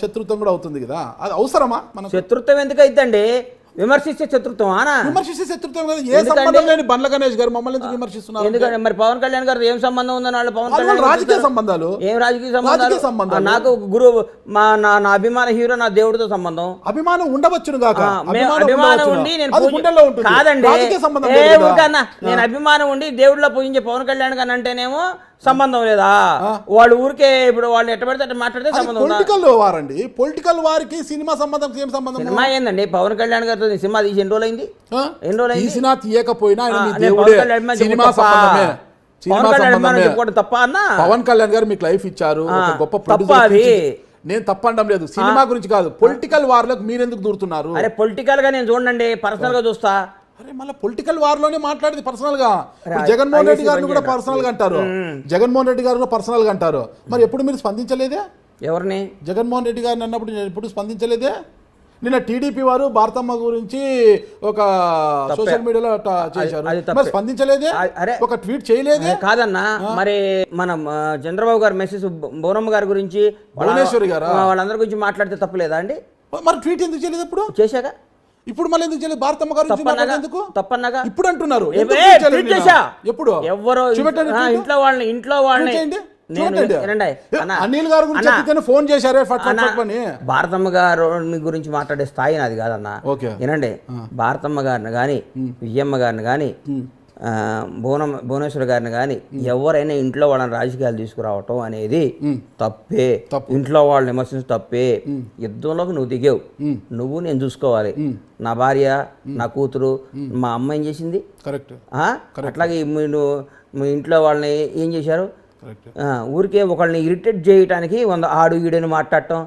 శత్రుత్వం కూడా అవుతుంది కదా. అది అవసరమా మనకు? శత్రుత్వం ఎందుకు అయిద్దండి? విమర్శిస్తే శత్రుత్వం ఆనా? విమర్శిస్తే శత్రుత్వం కదా. ఏ సంబంధం లేని బండ్ల గణేష్ గారు మమ్మల్ని ఎందుకు విమర్శిస్తున్నారు? ఎందుకంటే మరి పవన్ కళ్యాణ్ గారు ఏం సంబంధం ఉందని వాళ్ళు పవన్ వాళ్ళు కళ్యాణ్ రాజకీయ సంబంధాలు. ఏం రాజకీయ రాజకీయ సంబంధాలు? సంబంధాలు. నాకు గురువు నా అభిమాన హీరో నా దేవుడితో సంబంధం. అభిమానం ఉండవచ్చును గాక. అభిమానం ఉండి నేను అది గుండెల్లో ఉంటుంది. కాదండి, రాజకీయ సంబంధం ఏ లేదు కదా. ఊరికన్నా నేను అభిమానం ఉండి దేవుడిలో పూజించే పవన్ కళ్యాణ్ గారు అంటేనేమో సంబంధం లేదా? వాళ్ళు ఊరికే ఇప్పుడు వాళ్ళు ఎట్ట పడితే అట్ట మాట్లాడితే సంబంధం ఉందా? పొలిటికల్ వారండి. పొలిటికల్ వారికి సినిమా సంబంధం ఏం సంబంధం? సినిమా ఏందండి? పవన్ కళ్యాణ్ గారితో సినిమా తీసి ఎన్ని రోజులైంది? ఎన్ని రోజులైంది? తీసినా తీయకపోయినా ఆయన మీ నేను దేవుడే. పవన్ కళ్యాణ్ అభిమాని సినిమా చెప్పుకో తప్ప. సంబంధమే. పవన్ సినిమా కళ్యాణ్ అభిమానం సంబంధమే. చెప్పుకోవడం తప్ప అన్నా? పవన్ కళ్యాణ్ గారు మీకు లైఫ్ ఇచ్చారు, ఒక గొప్ప తప్ప ప్రొడ్యూసర్ అది. నేను తప్పనడం లేదు. సినిమా గురించి కాదు, పొలిటికల్ వార్లకు మీరెందుకు దూరుతున్నారు? అరే పొలిటికల్ గా నేను చూడండి, పర్సనల్ గా చూస్తా. అరే మళ్ళీ పొలిటికల్ వార్ లోనే మాట్లాడేది పర్సనల్ గా. ఇప్పుడు జగన్మోహన్ రెడ్డి గారిని కూడా పర్సనల్ గా అంటారు. జగన్మోహన్ రెడ్డి గారిని పర్సనల్ గా అంటారు. మరి ఎప్పుడు మీరు స్పందించలేదే? ఎవరిని? జగన్మోహన్ రెడ్డి గారిని అన్నప్పుడు నేను ఎప్పుడు స్పందించలేదే? నిన్న టీడీపీ వారు భారతమ్మ గురించి ఒక సోషల్ మీడియాలో చేశారు. అది తప్పే. మరి స్పందించలేదే? అరే ఒక ట్వీట్ చేయలేదే? కాదన్నా, మరి మనం చంద్రబాబు గారు మెసేజ్ బోనమ్మ గారి గురించి భువనేశ్వరి గారా? వాళ్ళందరి గురించి మాట్లాడితే తప్పులేదా అండి? మరి ట్వీట్ ఎందుకు చేయలేదు? ఇప్పుడు చేశాక ఇప్పుడు మళ్ళీ ఎందుకు చేయలేదు? భారతమ్మ గారు ఎందుకు తప్పన్నాగా ఇప్పుడు అంటున్నారు? ఏ, ఎందుకు ఏ, ట్వీట్ చేయలేదు ట్వీట్ నిన్న? చేశా. ఎప్పుడు ఎవరో చూపెట్టండి ట్వీట్. ఇంట్లో వాళ్ళని చేయండి. నేను చూడండి. వినండి. అన్నా, అనిల్ గారి గురించి అన్నా, చెప్తేనే ఫోన్ చేశారే ఫట్ ఫట్ అన్నా, ఫట్ అని. భారతమ్మ గారు గురించి మాట్లాడే స్థాయి నాది కాదన్నా. ఓకే. వినండి, భారతమ్మ గారిని కానీ విజయమ్మ గారిని కానీ భువనేశ్వర్ గారిని కానీ ఎవరైనా ఇంట్లో వాళ్ళని రాజకీయాలు తీసుకురావటం అనేది తప్పే. ఇంట్లో వాళ్ళని విమర్శించడం తప్పే. యుద్ధంలోకి నువ్వు దిగావు, నువ్వు నేను చూసుకోవాలి. నా భార్య, నా కూతురు, మా అమ్మ ఏం చేసింది? కరెక్ట్. అట్లాగే మీ ఇంట్లో వాళ్ళని ఏం చేశారు? కరెక్ట్. ఊరికే ఒకళ్ళని ఇరిటేట్ చేయడానికి ఆడు ఈడని మాట్లాడటం.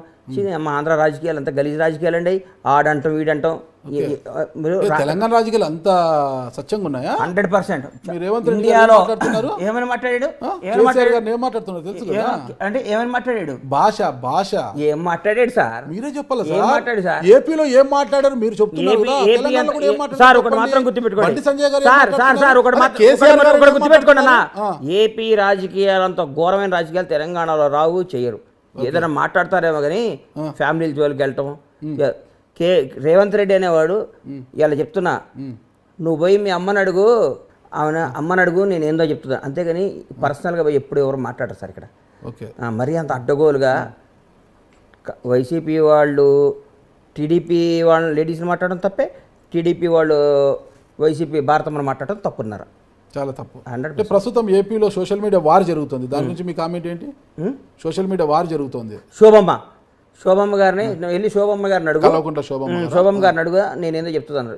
మా ఆంధ్ర రాజకీయాలు అంతా గలీజ్ రాజకీయాలు అండి. ఆడంటాం వీడంటాం. మీరు తెలంగాణ రాజకీయాలు అంత స్వచ్ఛంగా ఉన్నాయా? 100%. మీరు రేవంత్ రెడ్డి ఇండియాలో మాట్లాడుతున్నారు? ఏమని మాట్లాడాడు? కేసీఆర్ గారిని ఏం మాట్లాడుతున్నారు తెలుసు కదా? అంటే ఏమని మాట్లాడాడు? భాష ఏం మాట్లాడాడు సార్? మీరే చెప్పాలి ఏం సార్. మాట్లాడు సార్? ఏపీలో ఏం మాట్లాడారు మీరు చెప్తున్నారు కదా? తెలంగాణలో కూడా ఏం మాట్లాడారు? సార్ ఒకటి మాత్రం గుర్తుపెట్టుకోండి. బండి సంజయ్ గారు సార్ ఒకటి గుర్తుపెట్టుకోండి అన్న. ఏపీ రాజకీయాలంత ఘోరమైన రాజకీయాలు తెలంగాణలో రావు, చెయ్యరు. ఏదైనా మాట్లాడతారేమో కానీ ఫ్యామిలీ జోలికి వెళ్ళటం. రేవంత్ రెడ్డి అనేవాడు ఇలా చెప్తున్నా, నువ్వు పోయి మీ అమ్మని అడుగు, అమ్మని అడుగు, నేను ఏందో చెప్తున్నా. అంతేగాని పర్సనల్గా పోయి ఎప్పుడు ఎవరు మాట్లాడరు సార్ ఇక్కడ. ఓకే. మరీ అంత అడ్డగోలుగా వైసీపీ వాళ్ళు టీడీపీ వాళ్ళు లేడీస్ని మాట్లాడడం తప్పే, టీడీపీ వాళ్ళు వైసీపీ భారతమ్మని మాట్లాడడం తప్పున్నారు. చాలా తప్పు. 100%. అంటే ప్రస్తుతం ఏపీలో సోషల్ మీడియా వార్ జరుగుతుంది. దాని గురించి మీ కామెంట్ ఏంటి? సోషల్ మీడియా వార్ జరుగుతుంది. శోభమ్మ గారిని వెళ్ళి శోభమ్మ గారిని అడుగు, కలవకుండా శోభమ్మ గారిని అడుగు, నేనేందో చెప్తున్నాను.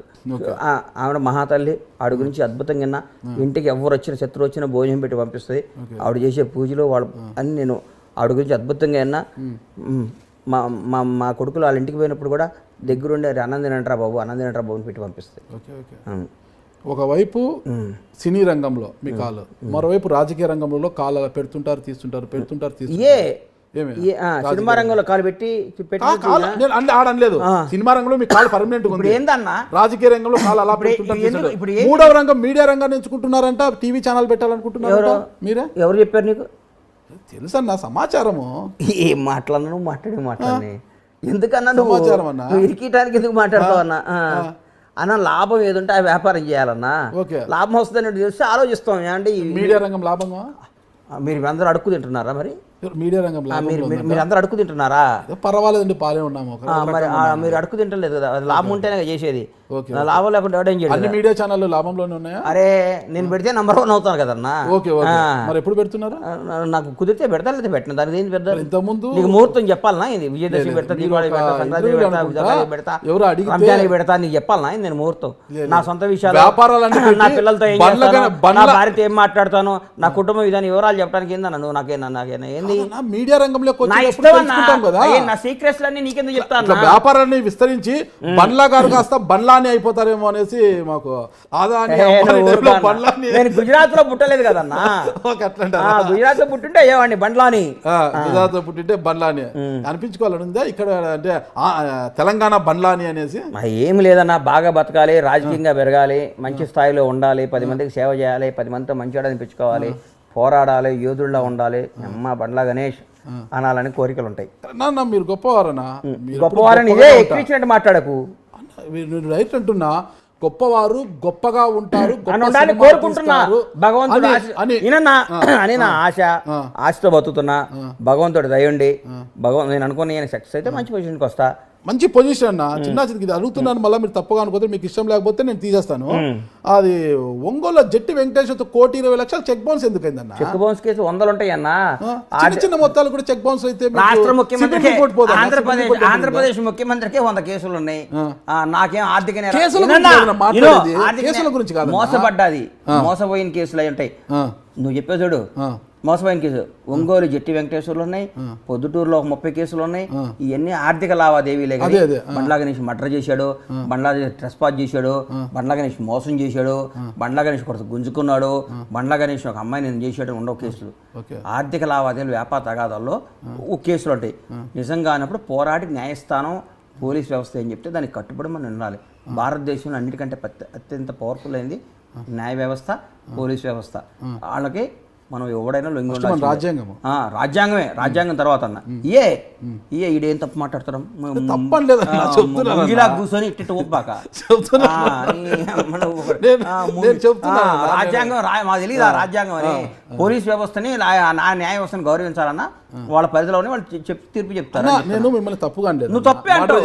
ఆవిడ మహాతల్లి, ఆవిడ గురించి అద్భుతంగా విన్నా. ఇంటికి ఎవరు వచ్చిన శత్రువు వచ్చినా భోజనం పెట్టి పంపిస్తుంది. ఆవిడ చేసే పూజలు వాళ్ళు అని నేను ఆవిడ గురించి అద్భుతంగా విన్నా. మా కొడుకులు వాళ్ళ ఇంటికి పోయినప్పుడు కూడా దగ్గరుండే అన్నందినంటారా బాబు, అన్నందినంటారా బాబు పెట్టి పంపిస్తుంది. ఒకవైపు సినీ రంగంలో మీ కాలు, మరోవైపు రాజకీయ రంగంలో కాలు అలా పెడుతుంటారు తీస్తుంటారు. సినిమా రంగంలో కాలు పెట్టి ఆడలేదు. సినిమా రంగంలో మీ కాలు పర్మనెంట్ ఉంది. ఏందన్నా రాజకీయ రంగంలో కాలు అలా పెడుతుంటారు. మూడవ రంగం మీడియా రంగాన్ని ఎంచుకుంటున్నారంట. టీవీ ఛానల్ పెట్టాలనుకుంటున్నారు మీరే. ఎవరు చెప్పారు నీకు? తెలుసన్నా సమాచారము. ఏం మాట్లాడినా నువ్వు మాట్లాడి ఎందుకన్నా సమాచారం అన్నా ఇరికీయటానికి ఎందుకు మాట్లాడతావు అన్నా? అన్న లాభం ఏదుంటే ఆ వ్యాపారం చేయాలన్నా. లాభం వస్తుందని తెలిసి ఆలోచిస్తాం. అంటే మీడియా రంగం లాభంగా మీరు అందరూ అడుక్కు తింటున్నారా? మరి మీడియా రంగం మీరు అందరూ అడుక్కు తింటున్నారా? పర్వాలేదండి, పాలే ఉన్నాము. మరి మీరు అడుక్కు తింటలేదు కదా, అది లాభం ఉంటేనే చేసేది. లాభం లేకుండా ఎవడేం చేయదు. అన్ని మీడియా ఛానళ్ళు లాభంలోనే ఉన్నాయా? అరే నేను పెడితే నంబర్ 1 అవుతాను కదన్నా. మరి ఎప్పుడు పెడుతున్నారు? నాకు కుదిరితే పెడతా, లేదా పెట్టిన దానికి ఏం పెడతారు? ఇంతకుముందు నీకు ముహూర్తం చెప్పాలనా? ఇది విజయదశమి పెడతా, దీపావళి పెడతా, సంక్రాంతి పెడతా, రంజానికి పెడతా, నీకు చెప్పాలనా? నేను ముహూర్తం నా సొంత విషయాలు, నా పిల్లలతో ఏం చేస్తాను, నా భార్యతో ఏం మాట్లాడతాను, నా కుటుంబ విధానం వివరాలు చెప్పడానికి ఏందన్నా నువ్వు? నాకేనా ఏంది మీడియా రంగంలోకి నా వచ్చినప్పుడు ఇష్టం అన్నా. తెలుసుకుంటాం కదా. అయ్యే, నా సీక్రెట్స్ అన్ని నీకెందుకు చెప్తా ఇట్లా అన్నా? వ్యాపారాన్ని విస్తరించి బండ్లా గారు కాస్త బండ్లాని అయిపోతారేమో అనేసి మాకు ఆదాని ఏ, అంబానీ నువ్వు టైప్లో ఊరుకో అన్నా. బండ్లాని నేను గుజరాత్ లో పుట్టలేదు కదన్నా. ఓకే, అట్లంటారా? గుజరాత్ లో పుట్టుంటే అయ్యేవాడిని బండ్లాని. గుజరాత్ లో పుట్టింటే బండ్లాని అనిపించుకోవాలని ఉందా ఇక్కడ అంటే తెలంగాణ బండ్లాని అనేసి? ఏమి లేదన్నా, బాగా బతకాలి, రాజకీయంగా పెరగాలి, మంచి స్థాయిలో ఉండాలి, 10 మందికి సేవ చేయాలి, 10 మందితో మంచివాడు అనిపించుకోవాలి, పోరాడాలి, యోధుల్లా ఉండాలి, అమ్మ బండ్లా గణేష్ అనాలని కోరికలు ఉంటాయి. నాన్న మీరు గొప్పవారనా? మీరు గొప్పవారని గొప్పగా ఇదే ఉంటారు. ఎక్కించినట్టు మాట్లాడకు. మీరు రైట్ అంటున్నా, గొప్పవారు గొప్పగా ఉంటారు, గొప్ప అని ఉండాలని సినిమా కోరుకుంటున్నా. తీస్తారు భగవంతుడు అని అని నా ఆశ, ఆశతో బతుకుతున్నా. భగవంతుడు దయండి, నేను అనుకుని నేను సక్సెస్ అయితే మంచి పొజిషన్కి వస్తా. మంచి పొజిషన్ అన్న. చిన్న ఇది అడుగుతున్నాను, మళ్ళీ మీరు తప్పుగా అనుకోతే, మీకు ఇష్టం లేకపోతే నేను తీసేస్తాను. అది ఒంగోలు జట్టి వెంకటేశ్వర 1,20,00,000 చెక్ బౌన్స్ ఎందుకైందన్న? చెక్ బౌన్స్ కేసు 100 ఉంటాయన్నా. చిన్న చిన్న మొత్తాలు కూడా చెక్ బౌన్స్ అయితే మీకు రాష్ట్ర సివిల్ ముఖ్యమంత్రికి, రిపోర్ట్ పోదా? ఆంధ్రప్రదేశ్ ముఖ్యమంత్రికి 100 కేసులు ఉన్నాయి. నాకేం ఆర్థిక నేరం- కేసుల గురించి వినన్నా? కాదన్నా మాట్లాడేది. ఆర్థిక కేసుల గురించి కాదన్నా. మోసపడ్డాది, మోసపోయిన కేసులు అయి ఉంటాయి. నువ్వు చెప్పే చూడు, మోసపోయిన కేసు ఒంగోలు జట్టి వెంకటేశ్వర్లు ఉన్నాయి, పొద్దుటూరులో ఒక 30 కేసులు ఉన్నాయి. ఇవన్నీ ఆర్థిక లావాదేవీలే కానీ బండ్లా గణేష్ మర్డర్ చేశాడు, బండ్లా ట్రెస్పాస్ చేశాడు, బండ్లా గణేష్ మోసం చేశాడు, బండ్లా గణేష్ కొడుకు గుంజుకున్నాడు, బండ్లా గణేష్ ఒక అమ్మాయి నేను చేశాడు ఉండవు కేసులు. ఆర్థిక లావాదేవీలు, వ్యాపార తగాదాల్లో కేసులు ఉంటాయి. నిజంగా అన్నప్పుడు పోరాడి న్యాయస్థానం, పోలీస్ వ్యవస్థ ఏం చెప్తే దానికి కట్టుబడి మనం ఉండాలి. భారతదేశంలో అన్నిటికంటే అత్యంత పవర్ఫుల్ అయింది న్యాయ వ్యవస్థ, పోలీస్ వ్యవస్థ. వాళ్ళకి మనం ఎవడైనా లొంగి ఉండాలి. రాజ్యాంగమే, రాజ్యాంగం తర్వాత అన్న ఈడేం తప్పు మాట్లాడతాం, కూర్చొని ఇట్టి ఒప్పాక రాజ్యాంగం మాకు తెలియదు. ఆ రాజ్యాంగం అని పోలీస్ వ్యవస్థని, న్యాయ వ్యవస్థని గౌరవించాలన్న. వాళ్ళ పరిధిలోనే వాళ్ళు తీర్పు చెప్తారు. నేను మిమ్మల్ని తప్పుగా అనలేదు, నువ్వు తప్పే అంటావు.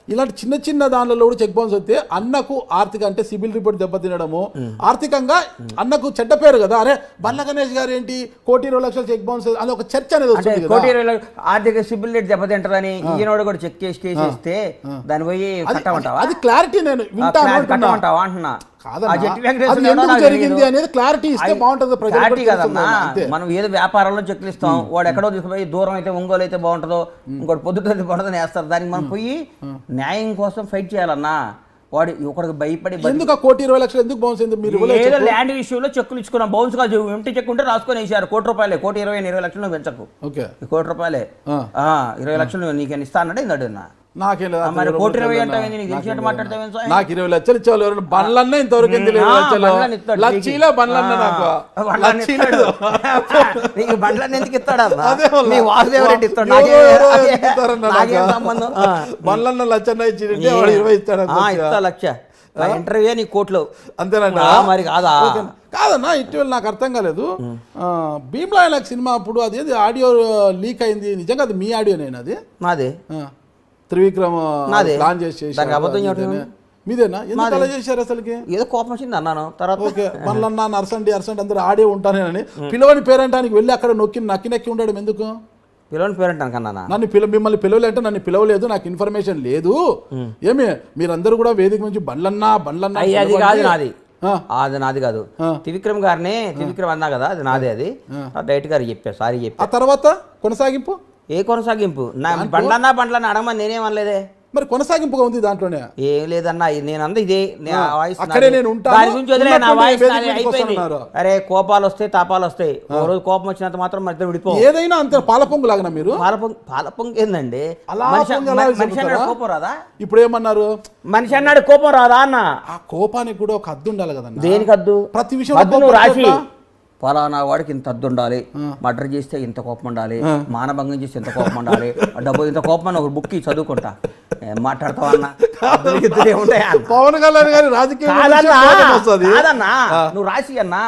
ఇలాంటి చిన్న చిన్న దానిలో కూడా చెక్ బౌన్స్ వస్తే అన్నకు ఆర్థిక అంటే సిబిల్ రిపోర్ట్ దెబ్బతినడము, ఆర్థికంగా అన్నకు చెడ్డ పేరు కదా. అరే బండ్ల గణేష్ గారు ఏంటి 1,20,00,000 చెక్ బౌన్స్ అని ఒక చర్చ అనేది వస్తుంది. 1,20,00,000 ఆర్థిక సిబిల్ రేట్ దెబ్బతింటారని ఈయనోడు కూడా చెక్ చేసి కేసేస్తే దాన్ని పోయి కట్టమంటావా? అది క్లారిటీ నేను వింటాను, కట్టమంటావా అంటున్నా. జరిగింది అనేది క్లారిటీ ఇస్తే బాగుంటుంది. క్లారిటీ కదన్నా, మనం ఏదో వ్యాపారంలో చెక్లు ఇస్తాం, వాడు ఎక్కడో తీసుకుపోయి దూరం అయితే ఒంగోలు అయితే బాగుంటుందో, ఇంకోటి పొద్దుట బాగుంటుందని వేస్తారు. దానికి మనం పోయి న్యాయం కోసం ఫైట్ చేయాలన్నా. వాడు ఒకడికి భయపడి ఎందుకు 1,20,00,000 ఎందుకు బౌన్స్ అయింది? మీరు ఏదో ల్యాండ్ విషయంలో చెక్కులు ఇచ్చుకున్నాం, బౌన్స్ కాదు, ఎంటీ చెక్ ఉంటే రాసుకొని వేసారు. ₹1,20,000, 1,20,000 పెంచకు, ₹1,20,000 20,00,000 నీకు ఇస్తా అన్నాడు. ఇందడున్నా నాకేం లేదు. మరి 1,20,000 అంటే నీకు తెలిసినట్టు మాట్లాడితే నాకు 20,00,000 ఇచ్చేవాళ్ళు ఎవరు? బండ్లన్నా ఇంతవరకు లక్షీలో బండ్లన్నా నాకు నీకు బండ్లన్నీ ఎందుకు ఇస్తాడు? మీ వాసుదేవరెడ్డి ఇస్తాడు, నాకేం సంబంధం? బండ్లన్నా లక్షన్న ఇచ్చింటే 20 ఇస్తాడు. ఇస్తా లక్ష ఇంటర్వ్యూ నీ కోట్లు అంతేనండి. మరి కాదా? కాదన్నా, ఇటీవల నాకు అర్థం కాలేదు. భీమ్లా నాకు సినిమా అప్పుడు అదేది ఆడియో లీక్ అయింది, నిజంగా అది మీ ఆడియోనేనా? అది నాదే. త్రివిక్రమ్ ప్లాన్ చేసి మీదేనా? ఎందుకు అలా చేశారు అసలుకి? ఏదో కోపం వచ్చింది అన్నాను. తర్వాత ఓకే మళ్ళన్నా అరసండి అందరూ ఆడే ఉంటానేనని పిలవని పేరెంటానికి వెళ్ళి అక్కడ నక్కి ఉండడం ఎందుకు? పిలవని పేరెంటానికి అన్నా నన్ను మిమ్మల్ని పిలవలేంటే నన్ను పిలవలేదు, నాకు ఇన్ఫర్మేషన్ లేదు. ఏమి మీరందరూ కూడా వేదిక నుంచి బండ్లన్నా అది కాదు నాది, అది నాది కాదు. త్రివిక్రమ్ గారిని త్రివిక్రమ్ అన్నా కదా, అది నాదే. అది డైరెక్ట్ గారు చెప్పా, సారీ చెప్పా. ఆ తర్వాత కొనసాగింపు ఏ కొనసాగింపు? బండ్లన్నా అడగమని నేనేమనలేదే. మరి కొనసాగింపుగా ఉంది దాంట్లోనే. ఏం లేదన్నా, నేనంతా ఇదే అక్కడే నేను ఉంటాను. దాని గురించి వదిలే, నా వాయిస్ అయిపోయింది. అరే కోపాలు వస్తాయి, తాపాలు వస్తాయి. ఓ రోజు కోపం వచ్చినంత మాత్రం మరి విడిపో. ఏదైనా అంతే పాలపొంగు లాగా మీరు. పాలపొంగు ఏందండి? మనిషి అన్నాడు కోపం రాదా? ఇప్పుడు ఏమన్నారు? మనిషి అన్నాడు కోపం రాదా అన్న. ఆ కోపానికి కూడా ఒక హద్దు ఉండాలి కదా. దేనికి హద్దు? ప్రతి విషయం నువ్వు రాసి ఫలానా వాడికి ఇంత హద్దు ఉండాలి, మర్డర్ చేస్తే ఇంత కోపం ఉండాలి, మానభంగం చేస్తే ఇంత కోపం ఉండాలి, డబ్బు ఇంత కోపం అని ఒక బుక్ చదువుకుంటా. ఏం మాట్లాడతావు అన్న? పవన్ కళ్యాణ్ గారి రాజకీయ నువ్వు రాసి అన్నా,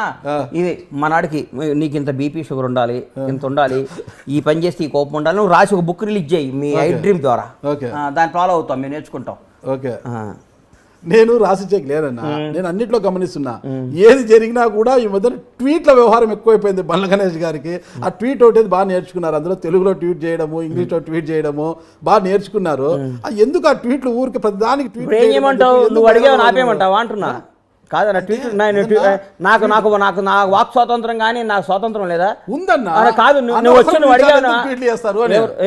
ఇది మనాడికి నీకు ఇంత బీపీ షుగర్ ఉండాలి, ఇంత ఉండాలి, ఈ పని చేస్తే ఈ కోపం ఉండాలి, నువ్వు రాసి ఒక బుక్ రిలీజ్ చేయి మీ ఐ డ్రీమ్ ద్వారా. దాన్ని ఫాలో అవుతాం, మేము నేర్చుకుంటాం. ఓకే, నేను రాసి లేదన్నా, నేను అన్నిట్లో గమనిస్తున్నా. ఏది జరిగినా కూడా ఈ మధ్య ట్వీట్ల వ్యవహారం ఎక్కువైపోయింది బండ్ల గణేష్ గారికి. ఆ ట్వీట్ ఒకటి బాగా నేర్చుకున్నారు, అందులో తెలుగులో ట్వీట్ చేయడము, ఇంగ్లీష్లో ట్వీట్ చేయడము బాగా నేర్చుకున్నారు. ఎందుకు ఆ ట్వీట్లు ఊరికి ప్రతిదానికి ట్వీట్ చేయమంటావు? నువ్వు అడిగావు నాపేమంటావా అంటున్నా. కాదన్న ట్వీట్ నాకు నా వాక్ స్వాతంత్రం కానీ నాకు స్వాతంత్రం లేదా ఉందన్నా కాదు నువ్వు వచ్చి నువ్వు అడిగాను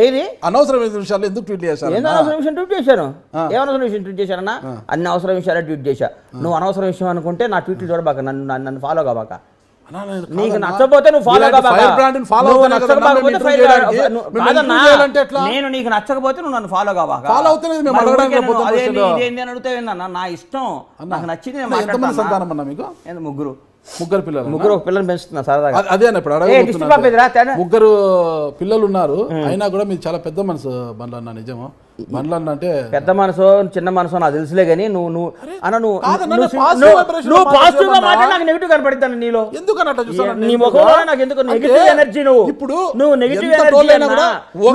ఏది అనవసరమైన విషయాలు ఎందుకు ట్వీట్ చేస్తారు ఏదో అనవసరం విషయం ట్వీట్ చేశాను ఏమనవసరం విషయం ట్వీట్ చేశానన్నా అన్ని అవసరం విషయాలే ట్వీట్ చేశా నువ్వు అనవసరం విషయం అనుకుంటే నా ట్వీట్లు చూడబాక నన్ను ఫాలో కాబాక నీకు నచ్చకపోతే నువ్వు ఫాలో నేను నీకు నచ్చకపోతే నువ్వు నన్ను ఫాలో కావాక అడిగితే నా ఇష్టం నాకు నచ్చింది ముగ్గురు పిల్లలు ముగ్గురు ఒక పిల్లలు పెంచుతున్నా సరదాగా అదే ఇప్పుడు ముగ్గురు పిల్లలు ఉన్నారు అయినా కూడా మీరు చాలా పెద్ద మనసు బండ్లన్న నిజమా బండ్లన్న అంటే పెద్ద మనసు చిన్న మనసు నాకు తెలుసులే కానీ నువ్వు పాజిటివ్ గా మాట్లాడి నాకు నెగిటివ్ కనపడుతాను నీలో నీ ముఖంలో నాకు ఎందుకు నెగిటివ్ ఎనర్జీ నువ్వు నెగిటివ్ ఎనర్జీ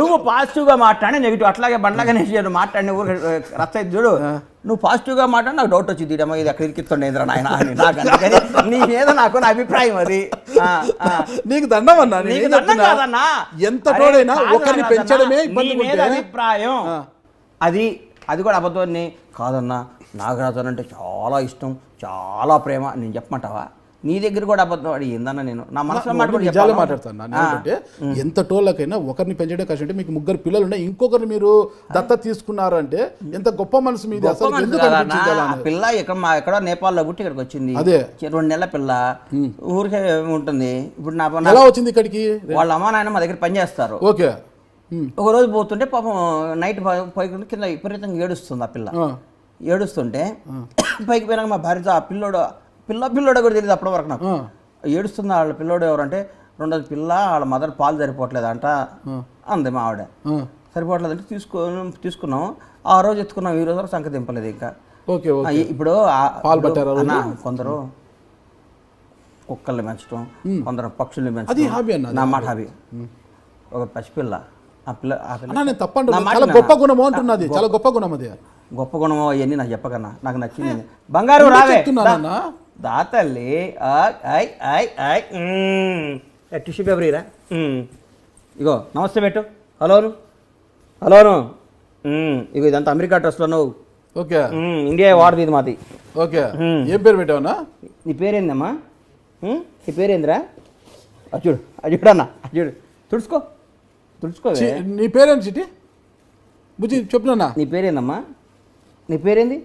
నువ్వు పాజిటివ్ గా మాట్లాడి నెగిటివ్ అట్లాగే బండ్లాగా మాట్లాడిన ఊరు రచ్చ చూడు నువ్వు పాజిటివ్ గా మాట్లాడి నాకు డౌట్ వచ్చింది అమ్మ ఇది అక్కడ ఇరికిస్తుండేంద్రా నాయన అని నాకు అందుకని నీకేదో నాకు నా అభిప్రాయం అది నీకు దండం అన్నా నీకు దండం కాదన్నా ఎంత తోడైనా ఒకరిని పెంచడమే అభిప్రాయం అది కూడా అబద్ధాన్ని కాదన్నా నాగరాజన్ అంటే చాలా ఇష్టం చాలా ప్రేమ నేను చెప్పమంటావా నీ దగ్గర కూడా అబద్ధం అడి ఏందన్నా నేను నా మనసులో మాట్లాడతాను ఎంత టోళ్ళకైనా ఒకరిని పెంచడం కష్టం అంటే మీకు ముగ్గురు పిల్లలు ఉన్నాయి ఇంకొకరిని మీరు దత్త తీసుకున్నారు అంటే ఎంత గొప్ప మనసు మీది పిల్ల ఎక్కడో నేపాల్లో పుట్టి ఇక్కడికి వచ్చింది అదే 2 నెలల పిల్ల ఊరికే ఉంటుంది ఇప్పుడు నా ఎలా వచ్చింది ఇక్కడికి వాళ్ళ అమ్మా నాయన మా దగ్గర పనిచేస్తారు ఓకే ఒక రోజు పోతుంటే పాపం నైట్ పైకి కింద విపరీతంగా ఏడుస్తుంది ఆ పిల్ల ఏడుస్తుంటే పైకి పోయినాక మా భార్యతో ఆ పిల్లోడు కూడా తెలియదు అప్పటి వరకు నాకు ఏడుస్తుంది వాళ్ళ పిల్లోడు ఎవరంటే రెండోది పిల్ల వాళ్ళ మదర్ పాలు సరిపోవట్లేదంట అంది మా ఆవిడ సరిపోవట్లేదంటే తీసుకున్నాం ఆ రోజు ఎత్తుకున్నాం ఈ రోజు సంఖ్య దింపలేదు ఇంకా ఇప్పుడు కొందరు కుక్కల్ని పెంచడం కొందరు పక్షుల్ని పెంచడం నా మాట హాబీ ఒక పసిపిల్ల గొప్ప గుణం అంటున్నది చాలా గొప్ప గుణం అది గొప్ప గుణం అవన్నీ నాకు చెప్పకన్నా నాకు నచ్చింది బంగారు రావే దాతల్లి టిష్యూ పేపర్ ఇరా ఇగో నమస్తే పెట్టు హలోను ఇగో ఇదంతా అమెరికా ట్రస్ట్లో ఓకే ఇండియా వాడది ఇది మాది ఓకే ఏం పేరు పెట్టావన్నా నీ పేరేందమ్మా నీ పేరేందిరా చూడు చూడన్నా చూడు తుడుచుకో నీ పేరేంటి చిటి బుజ్జి చెప్తున్నా నీ పేరేందమ్మా నీ పేరేంది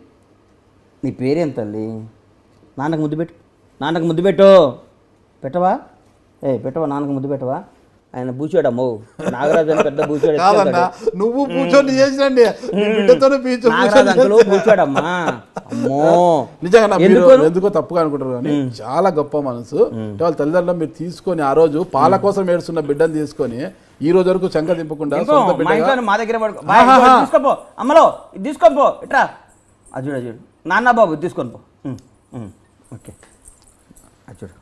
నీ పేరేం తల్లి నాన్నకు ముద్దు పెట్టు పెట్టవా పెట్టవా నాన్నకు ముద్దు పెట్టవా ఆయన బూచాడమ్మో నాగరాజు అని పెద్ద బూచాడు నువ్వు కూర్చొని చేసినండి బూచాడమ్మా అమ్మో నిజంగా ఎందుకో తప్పుగా అనుకుంటారు కానీ చాలా గొప్ప మనసు వాళ్ళ తల్లిదండ్రులు మీరు తీసుకొని ఆ రోజు పాల కోసం ఏడుస్తున్న బిడ్డను తీసుకొని ఈ రోజు వరకు చంక దింపకుండా మా దగ్గర తీసుకోపో అమ్మలో తీసుకోపో ఇట్రా అది చూడు నాన్న బాబు తీసుకొని పో ఓకే అది చూడు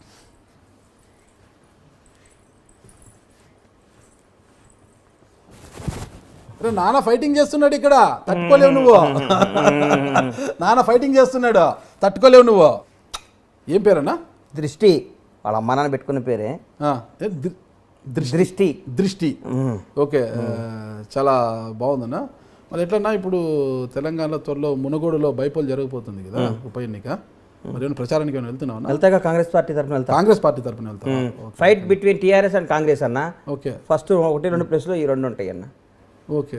నాన్న ఫైటింగ్ చేస్తున్నాడు ఇక్కడ తట్టుకోలేవు నువ్వు నాన్న ఫైటింగ్ చేస్తున్నాడు తట్టుకోలేవు నువ్వు ఏం పేరన్నా దృష్టి వాళ్ళ అమ్మ నాన్న పెట్టుకున్న పేరే దృష్టి ఓకే చాలా బాగుందన్నా మరి ఎట్లన్నా ఇప్పుడు తెలంగాణలో త్వరలో మునగోడులో బైపోల్ జరగబోతుంది కదా ఉప ఎన్నిక మరి ఏమైనా ప్రచారానికి ఏమైనా వెళ్తున్నావు వెళ్తాగా కాంగ్రెస్ పార్టీ తరఫున వెళ్తా fight between TRS and Congress అన్న ఓకే ఫస్ట్ 1-2 ప్లేస్లో ఈ 2 ఉంటాయి అన్న ఓకే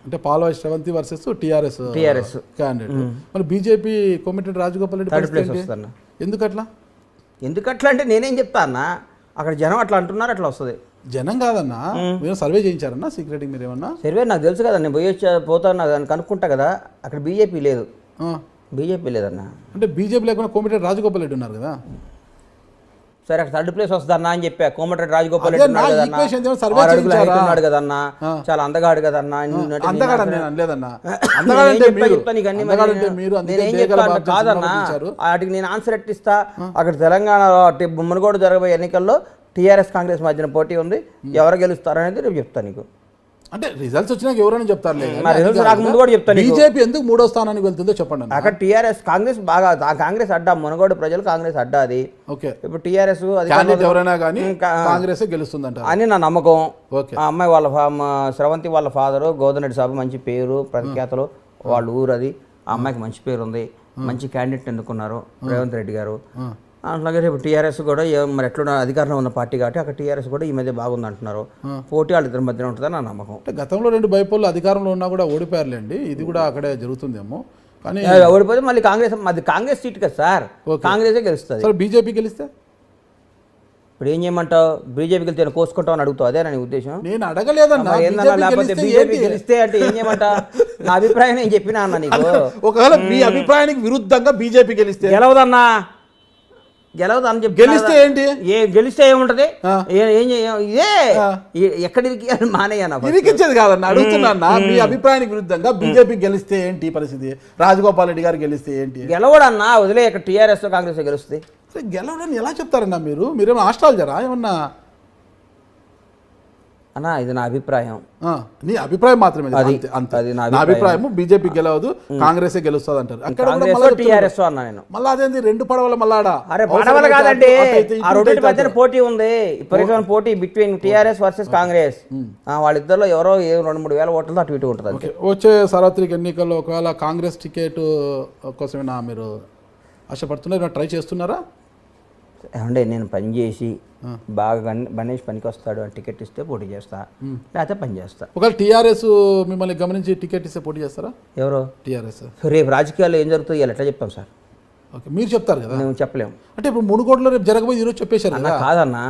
అంటే Palvai Sravanthi versus TRS candidate మరి బీజేపీ కోమటిరెడ్డి రాజగోపాల్ రెడ్డి ఎందుకట్లా అంటే నేనేం చెప్తా అన్న అక్కడ జనం అట్లా అంటున్నారు అట్లా వస్తుంది జనం కాదన్నా మీరు సర్వే చేయించారన్నా సీక్రెట్ మీరు ఏమన్నా సర్వే నాకు తెలుసు కదా నేను పోతాను కనుక్కుంటా కదా అక్కడ బీజేపీ లేదన్నా అంటే బీజేపీ లేకుండా కోమటిరెడ్డి రాజగోపాల్ రెడ్డి ఉన్నారు కదా సరే అక్కడ 3rd ప్లేస్ వస్తుందన్నా అని చెప్పా కోమటిరెడ్డి రాజగోపాల్ రెడ్డి ఉన్నాడు కదన్నా చాలా అందగాడు కదన్నా కాదన్నా వాటికి నేను ఆన్సర్ ఎట్టిస్తా అక్కడ తెలంగాణ మునుగోడు జరగబోయే ఎన్నికల్లో టీఆర్ఎస్ కాంగ్రెస్ మధ్యన పోటీ ఉంది ఎవరు గెలుస్తారనేది రేపు చెప్తాను నీకు అంటే రిజల్ట్స్ వచ్చినాక ఎవరైనా చెప్తారు రిజల్ట్స్ రాకముందు కూడా చెప్తాను బీజేపీ ఎందుకు 3వ స్థానానికి వెళ్తుందో చెప్పండి అక్కడ టీఆర్ఎస్ కాంగ్రెస్ బాగా కాంగ్రెస్ అడ్డా మునగోడు ప్రజలు కాంగ్రెస్ అడ్డా అది ఓకే ఇప్పుడు టీఆర్ఎస్ ఎవరైనా కానీ కాంగ్రెస్ గెలుస్తుందంట అని నా నమ్మకం ఆ అమ్మాయి వాళ్ళ స్రవంతి వాళ్ళ ఫాదరు గోదరెడ్డి సాబు మంచి పేరు ప్రఖ్యాతలు వాళ్ళ ఊరు అది ఆ అమ్మాయికి మంచి పేరు ఉంది మంచి క్యాండిడేట్ ఎన్నుకున్నారు రేవంత్ రెడ్డి గారు. అట్లాగే రేపు టీఆర్ఎస్ కూడా మరి ఎట్లా అధికారంలో ఉన్న పార్టీ కాబట్టి అక్కడ టీఆర్ఎస్ కూడా ఈ మధ్య బాగుంది అంటున్నారు. పోటీ వాళ్ళిద్దరి మధ్యన ఉంటుందని నా నమ్మకం. అంటే గతంలో 2 బైపోళ్ళు అధికారంలో ఉన్నా కూడా ఓడిపోయారులేండి, ఇది కూడా అక్కడే జరుగుతుందేమో. కానీ ఓడిపోతే మళ్ళీ కాంగ్రెస్ సీట్ కదా సార్, కాంగ్రెసే గెలుస్తుంది. సరే బీజేపీ గెలిస్తే ఇప్పుడు ఏం చేయమంటావు? బీజేపీ గెలిస్తే కోసుకుంటావు అని అడుగుతావు, అదే నీ ఉద్దేశం? నేను అడగలేదన్నా. ఏందన్నా లేకపోతే బీజేపీ గెలిస్తే అంటే ఏం చేయమంటా? నా అభిప్రాయం నేను చెప్పినా అన్న నీకు. ఒకవేళ మీ అభిప్రాయానికి విరుద్ధంగా బీజేపీ గెలిస్తే గెలవదన్నా, గెలవదు అని చెప్పి గెలిస్తే ఏంటి? గెలిస్తే ఏముంటది? ఇదే ఎక్కడికి మానేయన్నా ఇరికించేది కాదన్న, అడుగుతున్నా. మీ అభిప్రాయానికి విరుద్ధంగా బీజేపీ గెలిస్తే ఏంటి పరిస్థితి? రాజగోపాల్ రెడ్డి గారు గెలిస్తే ఏంటి? గెలవడన్నా, వదిలే. ఇక్కడ టీఆర్ఎస్ కాంగ్రెస్ గెలుస్తుంది. గెలవడని ఎలా చెప్తారన్నా మీరు? మీరేమో ఆస్ట్రాలజరా ఏమన్నా? అన్నా ఇది నా అభిప్రాయం. నీ అభిప్రాయం మాత్రమే. నా అభిప్రాయం బీజేపీ గెలవదు, కాంగ్రెసే గెలుస్తుంది అంటారు. మళ్ళీ అదేంది 2 పడవల మళ్ళాడా? అరే పడవలు కాదండి, ఆ రెండింటి మధ్యన పోటీ ఉంది. ఇప్పుడు పోటీ బిట్వీన్ టీఆర్ఎస్ వర్సెస్ కాంగ్రెస్. వాళ్ళిద్దరిలో ఎవరో 2-3 వేల ఓట్లతో అటు ఇటు ఉంటుంది. వచ్చే సార్వత్రిక ఎన్నికల్లో ఒకవేళ కాంగ్రెస్ టికెట్ కోసమేనా మీరు ఆశపడుతున్నారు, ట్రై చేస్తున్నారా? ఏమంటే నేను పని చేసి బాగా గణేష్ పనికి వస్తాడు అని టికెట్ ఇస్తే పోటీ చేస్తా, లేకపోతే పని చేస్తా. ఒకవేళ టీఆర్ఎస్ మిమ్మల్ని గమనించి టికెట్ ఇస్తే పోటీ చేస్తారా? ఎవరు? టీఆర్ఎస్. రేపు రాజకీయాల్లో ఏం జరుగుతుందో ఎట్లా చెప్తాం సార్? ఓకే, మీరు చెప్తారు కదా, మేము చెప్పలేము. అంటే ఇప్పుడు మునుగోడులో రేపు జరగబోయి ఈరోజు చెప్పేశారు అన్న. కాదన్నా,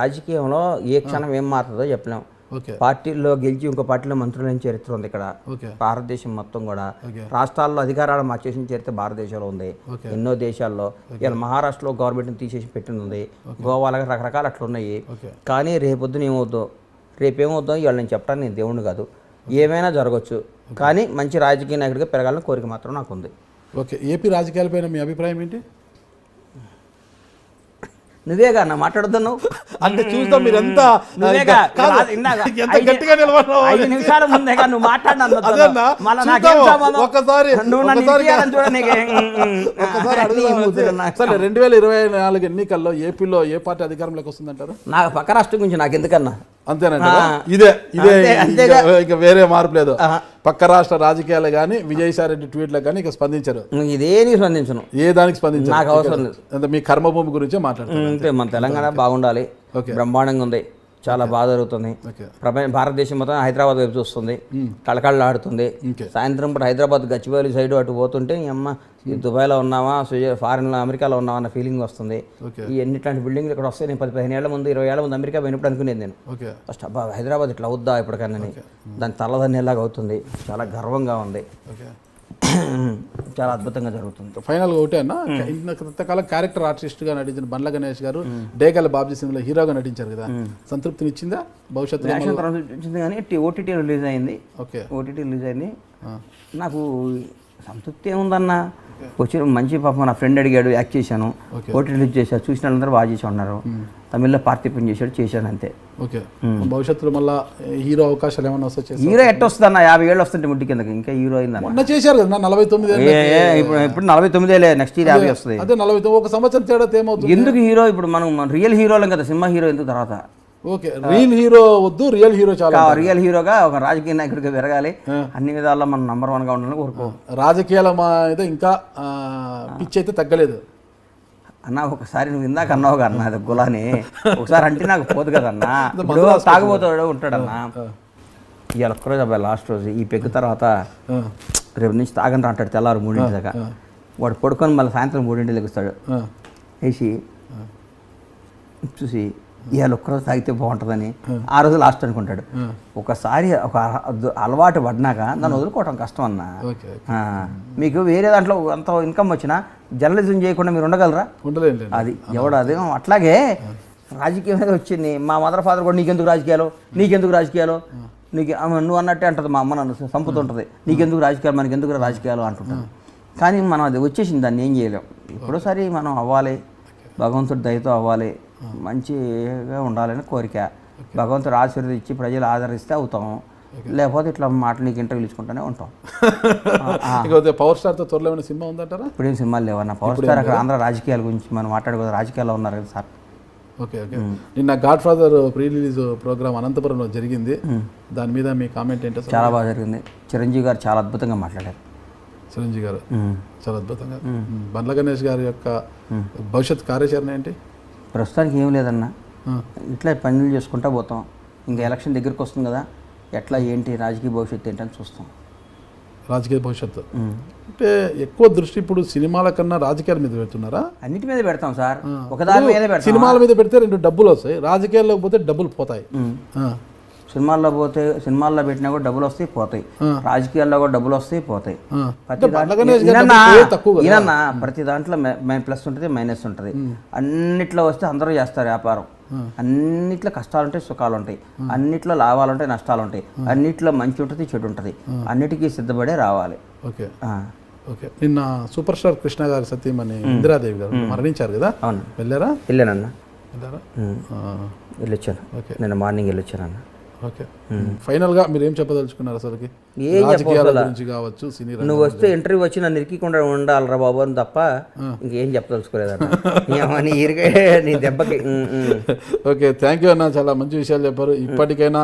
రాజకీయంలో ఏ క్షణం ఏం మారుతుందో చెప్పలేము. పార్టీల్లో గెలిచి ఇంకో పార్టీలో మంత్రులైన చరిత్ర ఉంది ఇక్కడ భారతదేశం మొత్తం కూడా. రాష్ట్రాల్లో అధికారాలు మార్చేసిన చరిత్ర భారతదేశంలో ఉంది ఎన్నో దేశాల్లో. ఇలా మహారాష్ట్రలో గవర్నమెంట్ని తీసేసి పెట్టింది, గోవాలో రకరకాల అట్లా ఉన్నాయి. కానీ రేపొద్దున ఏమవుద్దో, రేపేమవుద్దో ఇవాళ నేను చెప్పడానికి నేను దేవుణ్ణి కాదు, ఏమైనా జరగచ్చు. కానీ మంచి రాజకీయ నాయకుడిగా పెరగాలని కోరిక మాత్రం నాకు ఉంది. ఓకే, ఏపీ రాజకీయాలపైన మీ అభిప్రాయం ఏంటి? నువ్వేగా అన్న మాట్లాడుతున్నావు అంటే చూస్తాం మీరు ఎంత 5 నిమిషాల ముందేగా నువ్వు మాట్లాడినా. ఒకసారి 2024 ఎన్నికల్లో ఏపీలో ఏ పార్టీ అధికారంలోకి వస్తుందంటారు? నాకు పక్క రాష్ట్రం గురించి నాకు ఎందుకన్నా, అంతేనండి. ఇదే ఇక వేరే మార్పు లేదు. పక్క రాష్ట్ర రాజకీయాలు కానీ విజయసాయి రెడ్డి ట్వీట్లకు కానీ ఇక స్పందించారు. ఇదేనికి స్పందించను, ఏ దానికి స్పందించారు? నాకు అవసరం లేదు. మీ కర్మభూమి గురించే మాట్లాడుతున్నారు. మన తెలంగాణ బాగుండాలి, బ్రహ్మాండంగా ఉంది, చాలా బాగా జరుగుతుంది. భారతదేశం మొత్తం హైదరాబాద్ వైపు చూస్తుంది, కళకళలాడుతుంది. సాయంత్రం పూట హైదరాబాద్ గచ్చిబౌలి సైడ్ అటు పోతుంటే ఈ అమ్మ దుబాయ్లో ఉన్నావా, ఫారెన్లో అమెరికాలో ఉన్నావా అన్న ఫీలింగ్ వస్తుంది. ఈ ఎన్నిట్లాంటి బిల్డింగ్లు ఇక్కడ వస్తాయి. నేను 15 ఏళ్ల ముందు 20 ఏళ్ల ముందు అమెరికా పోయినప్పుడు అనుకునేది నేను ఫస్ట్, అబ్బా హైదరాబాద్ ఇట్లా అవుద్దా ఇప్పటికన్నా, దాని తలదన్నేలాగా అవుతుంది. చాలా గర్వంగా ఉంది, చాలా అద్భుతంగా జరుగుతుంది. ఫైనల్గా ఒకటే అన్న, ఇంతకాలం క్యారెక్టర్ ఆర్టిస్ట్గా నటించిన బండ్ల గణేష్ గారు డేగల బాబ్జీ సినిమాలో హీరోగా నటించారు కదా, సంతృప్తిని ఇచ్చిందా? భవిష్యత్తు ఇచ్చింది కానీ ఓటీటీ రిలీజ్ అయింది. ఓకే, ఓటీటీ రిలీజ్ అయింది. నాకు సంతృప్తి ఏముందన్న, వచ్చి మంచి పాపం నా ఫ్రెండ్ అడిగాడు, యాక్ట్ చేశాను, ఓటీటీ రిలీజ్ చేశాను, చూసిన వాళ్ళందరూ బాగా చేసి ఉన్నారు. తమిళ్లో పార్టిసిపేట్ చేశాను అంతే. ఓకే, భవిష్యత్తులో మళ్ళీ హీరో అవకాశాలు ఏమన్నా వస్తాయి? హీరో ఎట్ట వస్తుందన్న, 50 ఏళ్ళు వస్తుంటే ముట్టి కిందకి, ఇంకా హీరో అయిందన్న చేశారు కదా 49. ఇప్పుడు 49 నెక్స్ట్ ఇయర్ 50 వస్తుంది. అదే 49, ఒక సంవత్సరం తేడా ఏమవుతుంది? ఎందుకు హీరో ఇప్పుడు మనం రియల్ హీరోలం కదా, సినిమా హీరో ఎందుకు తర్వాత? ఓకే, రియల్ హీరో వద్దు, రియల్ హీరో చాలా, రియల్ హీరోగా ఒక రాజకీయ నాయకుడిగా పెరగాలి, అన్ని విధాల్లో మనం నంబర్ 1గా ఉండాలని కోరుకో. రాజకీయాల మీద ఇంకా పిచ్చి అయితే తగ్గలేదు అన్న. ఒకసారి నువ్వు ఇందాక అన్నావు కదా అన్న, అది గులాని ఒకసారి అంటే నాకు పోదు కదన్నా. ఇప్పుడు తాగుబోతాడు ఉంటాడన్నా, ఇవాళ ఒక్కరోజు అబ్బాయి లాస్ట్ రోజు ఈ పెగ్గు తర్వాత రేపు నుంచి తాగండి అంటాడు తెల్లారు 3 దాకా. వాడు పడుకొని మళ్ళీ సాయంత్రం 3 లెగుస్తాడు, వేసి చూసి ఇవాళ ఒక్కరోజు తాగితే బాగుంటుందని ఆ రోజు లాస్ట్ అనుకుంటాడు. ఒకసారి ఒక అలవాటు పడినాక దాన్ని వదులుకోవటం కష్టం అన్న. మీకు వేరే దాంట్లో అంత ఇన్కమ్ వచ్చినా జర్నలిజం చేయకుండా మీరు ఉండగలరా? అది ఎవడు అదే. అట్లాగే రాజకీయం మీద వచ్చింది. మా మదర్ ఫాదర్ కూడా నీకెందుకు రాజకీయాలు, నీకెందుకు రాజకీయాలు, నీకు నువ్వు అన్నట్టే అంటుంది మా అమ్మ, నన్ను సంపుతుంటుంది, నీకెందుకు రాజకీయాలు, మనకెందుకు రాజకీయాలు అంటుంటాను. కానీ మనం అది వచ్చేసింది, దాన్ని ఏం చేయలేం. ఇప్పుడోసారి మనం అవ్వాలి, భగవంతుడి దయతో అవ్వాలి, మంచిగా ఉండాలని కోరిక. భగవంతుడు ఆశీర్వదించి ప్రజలు ఆదరిస్తే అవుతాం, లేకపోతే ఇట్లా మాటలు నీకు ఇంటర్వ్యూలు ఇచ్చుకుంటూనే ఉంటాం. పవర్ స్టార్తో త్వరలో ఏమైనా సినిమా ఉందంటారా? ఇప్పుడేం సినిమాలు లేవన్నా. పవర్ స్టార్ అక్కడ ఆంధ్ర రాజకీయాల గురించి మనం మాట్లాడుకోదు, రాజకీయాల్లో ఉన్నారు కదా సార్. ఓకే ఓకే, నిన్న God Father pre release program అనంతపురంలో జరిగింది, దాని మీద మీ కామెంట్ ఏంటో? చాలా బాగా జరిగింది. చిరంజీవి గారు చాలా అద్భుతంగా మాట్లాడారు. చిరంజీవి గారు చాలా అద్భుతంగా. బండ్ల గణేష్ గారి యొక్క భవిష్యత్ కార్యాచరణ ఏంటి? ప్రస్తుతానికి ఏం లేదన్నా, ఇట్లా పనులు చేసుకుంటా పోతాం. ఇంకా ఎలక్షన్ దగ్గరికి వస్తుంది కదా, ఎట్లా ఏంటి రాజకీయ భవిష్యత్తు ఏంటని చూస్తాం. రాజకీయ భవిష్యత్తు అంటే ఎక్కువ దృష్టి ఇప్పుడు సినిమాల కన్నా రాజకీయాల మీద పెడుతున్నారా? అన్నిటి మీద పెడతాం సార్, ఒకదాని మీద పెడతాం. సినిమాల మీద పెడితే 2 డబ్బులు వస్తాయి, రాజకీయాల్లోకి పోతే డబ్బులు పోతాయి. సినిమాల్లో పెట్టినా కూడా డబ్బులు వస్తాయి పోతాయి, రాజకీయాల్లో కూడా డబ్బులు వస్తాయి పోతాయి. ప్రతి దాంట్లో ప్లస్ ఉంటుంది మైనస్ ఉంటుంది. అన్నిట్లో వస్తే అందరూ చేస్తారు వ్యాపారం, అన్నిట్లో కష్టాలు ఉంటాయి సుఖాలు ఉంటాయి, అన్నిట్లో లాభాలు ఉంటాయి నష్టాలు ఉంటాయి, అన్నిట్లో మంచి ఉంటుంది చెడు ఉంటుంది, అన్నిటికీ సిద్ధపడే రావాలి. Okay okay. నిన్న సూపర్ స్టార్ కృష్ణ గారి సతీమణి ఇందిరాదేవి గారు మరణించారు కదా, అవును వెళ్ళారా? వెళ్ళానన్నా, వెళ్ళారా? వెళ్ళొచ్చాను. నిన్న మార్నింగ్ వెళ్ళొచ్చానన్న. ఓకే. ఫైనల్ గా మీరు ఏం చెప్పదలుచుకున్నారు అసలుకి? ఏం కావచ్చు, సినీ నువ్వు వస్తే ఇంటర్వ్యూ వచ్చి నన్ను ఇరికికుండా ఉండాలరా బాబు అని తప్ప ఇంకేం చెప్పదలుచుకోలేదన్న. నీ దెబ్బకి. ఓకే, థ్యాంక్ యూ అన్న, చాలా మంచి విషయాలు చెప్పారు. ఇప్పటికైనా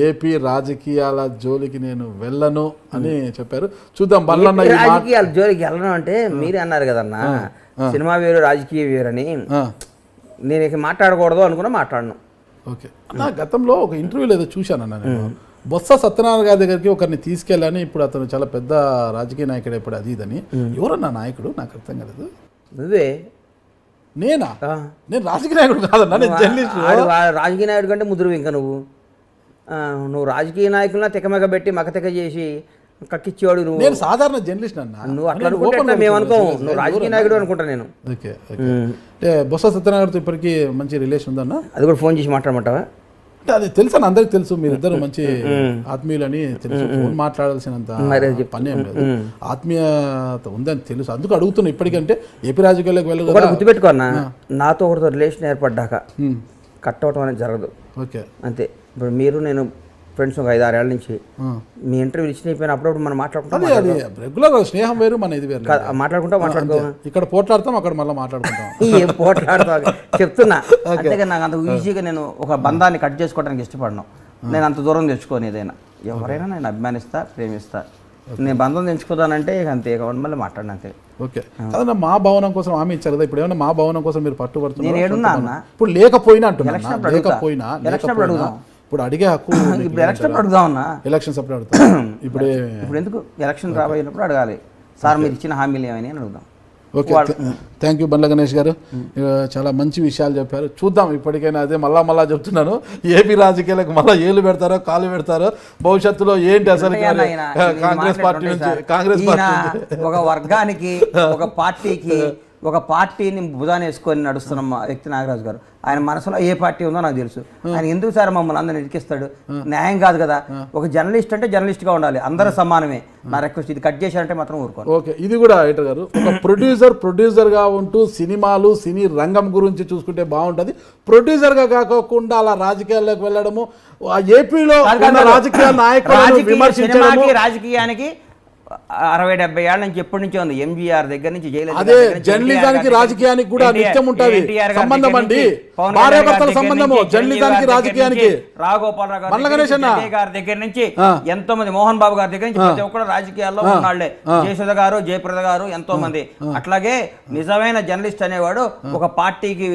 ఏపీ రాజకీయాల జోలికి నేను వెళ్ళను అని చెప్పారు. చూద్దాం బండ్లన్న. రాజకీయాల జోలికి వెళ్ళను అంటే మీరే అన్నారు కదన్నా, సినిమా వేరు రాజకీయ వేరని. నేను ఇక మాట్లాడకూడదు అనుకున్నా మాట్లాడను. ఓకే అన్న, గతంలో ఒక ఇంటర్వ్యూలో ఏదో చూశానన్న నేను, బొత్స సత్యనారాయణ గారి దగ్గరికి ఒకరిని తీసుకెళ్ళని, ఇప్పుడు అతను చాలా పెద్ద రాజకీయ నాయకుడు ఇప్పుడు అది ఇదని. ఎవరన్నా నాయకుడు? నాకు అర్థం కాలేదు. నువ్వే. నేనా? నేను రాజకీయ నాయకుడు కాదన్నా, నేను జర్నలిస్ట్. రాజకీయ నాయకుడు కంటే ముదురు ఇంకా నువ్వు రాజకీయ నాయకులను తెకమెగ పెట్టి మకతెక చేసి కక్కిచ్చేవాడు నువ్వు. నేను సాధారణ జర్నలిస్ట్ అన్న. నువ్వు అట్లా అనుకుంటా, మేము అనుకోము నువ్వు రాజకీయ నాయకుడు అనుకుంటా నేను. Okay okay. అంటే బొత్స సత్యనారాయణతో ఇప్పటికీ మంచి రిలేషన్ ఉందన్న? అది కూడా ఫోన్ చేసి మాట్లాడమంటావా? అంటే అది తెలుసు అని అందరికి తెలుసు, మీరిద్దరు మంచి ఆత్మీయులని తెలుసు, ఫోన్ మాట్లాడాల్సినంత పని ఏం లేదు, ఆత్మీయత ఉందని తెలుసు, అందుకు అడుగుతున్నా. ఇప్పటికంటే ఏపీ రాజకీయాలకు వెళ్ళదు. గుర్తుపెట్టుకో అన్న, నాతో ఒకరితో రిలేషన్ ఏర్పడ్డాక కట్ అవటం అనేది జరగదు. ఓకే అంతే. ఇప్పుడు మీరు నేను ఫ్రెండ్స్ ఒక 5-6 ఏళ్ళ నుంచి మీ ఇంటర్వ్యూ ఇచ్చిన అప్పుడప్పుడు మనం మాట్లాడుకుంటాం. రెగ్యులర్ స్నేహం వేరు, మన ఇది వేరు. మాట్లాడుకో, ఇక్కడ పోట్లాడతాం, అక్కడ మళ్ళీ మాట్లాడుకుంటాం. ఏం పోట్లాడతాం చెప్తున్నా. అంతేగా నాకు అంత ఈజీగా నేను ఒక బంధాన్ని కట్ చేసుకోవడానికి ఇష్టపడను. నేను అంత దూరం తెచ్చుకోను. ఏదైనా ఎవరైనా నేను అభిమానిస్తా, ప్రేమిస్తా. నేను బంధం తెంచుకోదానంటే అంతే, మళ్ళీ మాట్లాడిన అంతే. ఓకే. అదన్నా మా భవనం కోసం ఆమె ఇచ్చారు కదా, ఇప్పుడు ఏమన్నా మా భవనం కోసం మీరు పట్టుబడుతున్నారు? నేను ఏడున్నా అన్న, ఇప్పుడు లేకపోయినా అంటున్నా, లేకపోయినా ఇప్పుడు అడిగే హక్కు. ఇప్పుడు ఎలక్షన్ అడుగుదాం అన్న, ఎలక్షన్స్ అప్పుడు అడుగుతాం. ఇప్పుడు ఎందుకు ఎలక్షన్ రాబోయినప్పుడు అడగాలి, సార్ మీరు ఇచ్చిన హామీలు ఏమని అని అడుగుదాం. Okay, thank you Bandla Ganesh గారు, చాలా మంచి విషయాలు చెప్పారు. చూద్దాం ఇప్పటికైనా, అదే మళ్ళా చెప్తున్నాను, ఏపీ రాజకీయాలకు మళ్ళీ ఏళ్ళు పెడతారో కాలు పెడతారో, భవిష్యత్తులో ఏంటి అసలు కాంగ్రెస్ పార్టీ నుంచి ఒక వర్గానికి ఒక పార్టీకి ఒక పార్టీని భుజాన్ని వేసుకొని నడుస్తున్న వ్యక్తి నాగరాజు గారు. ఆయన మనసులో ఏ పార్టీ ఉందో నాకు తెలుసు. ఆయన ఎందుకు సార్ మమ్మల్ని అందరిని ఇరికిస్తాడు? న్యాయం కాదు కదా. ఒక జర్నలిస్ట్ అంటే జర్నలిస్ట్గా ఉండాలి, అందరూ సమానమే. నా రిక్వెస్ట్, ఇది కట్ చేశారంటే మాత్రం ఊరుకోను. ఓకే, ఇది కూడా ఎడిటర్ గారు, ఒక ప్రొడ్యూసర్గా ఉంటూ సినిమాలు సినీ రంగం గురించి చూసుకుంటే బాగుంటుంది. ప్రొడ్యూసర్గా కాకుండా అలా రాజకీయాల్లోకి వెళ్ళడము, ఏపీలో రాజకీయ నాయకులను విమర్శించడము, రాజకీయానికి 60-70 ఏళ్ళ నుంచి ఎప్పటి నుంచో ఉంది. ఎంజీఆర్ దగ్గర నుంచి అదే జర్నలిజానికి రాజకీయానికి కూడా నిత్యం ఉంటుంది సంబంధం అండి, భార్యాభర్తల సంబంధము జర్నలిజానికి రాజకీయానికి. రాఘగోపాలరావు గారి దగ్గర నుంచి ఎంతో మంది, మోహన్ బాబు గారి దగ్గర నుంచి ప్రతి ఒక్కరు రాజకీయాల్లో ఉన్నాళ్లే. జయసుధ గారు, జయప్రద గారు, ఎంతో మంది. అట్లాగే నిజమైన జర్నలిస్ట్ అనేవాడు ఒక పార్టీకి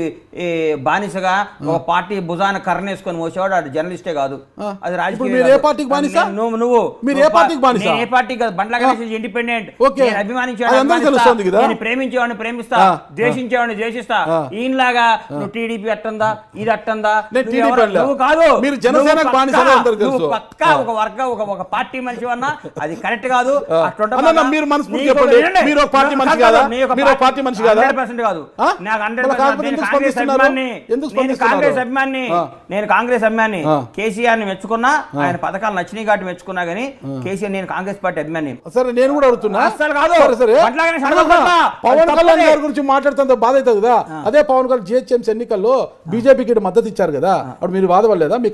బానిసగా, ఒక పార్టీ భుజాన కర్రనేసుకొని మోసేవాడు, అది జర్నలిస్టే కాదు, అది రాజకీయ. నువ్వు ఏ పార్టీ కాదు, బండ్ల ఇండిపెండెంట్. అభిమానించేవాడిని ప్రేమించేవాడిని ప్రేమిస్తా, ద్వేషించేవాడిని ద్వేషిస్తా. ఈయనలాగా నువ్వు టీడీపీ అట్టందా ఇది అట్టందా, నువ్వు కాదు, పక్కా ఒక వర్గ ఒక పార్టీ మనిషి అన్నా అది కరెక్ట్ కాదు. అట్లా కాదు, నాకు 100% నేను కాంగ్రెస్ అభిమాని. కేసీఆర్ ని మెచ్చుకున్నా, ఆయన పథకాలు నచ్చినాయి కాబట్టి మెచ్చుకున్నా, కానీ కేసీఆర్ నేను కాంగ్రెస్ పార్టీ అభిమాని. సరే, నేను కూడా అడుగుతున్నా, పవన్ కళ్యాణ్ గారి గురించి మాట్లాడుతుంటే బాధ అవుతుంది కదా. అదే పవన్ కళ్యాణ్ జిహెచ్ఎంసీ ఎన్నికల్లో బీజేపీకి మద్దతు ఇచ్చారు కదా, అప్పుడు మీరు బాధపడలేదా? మీ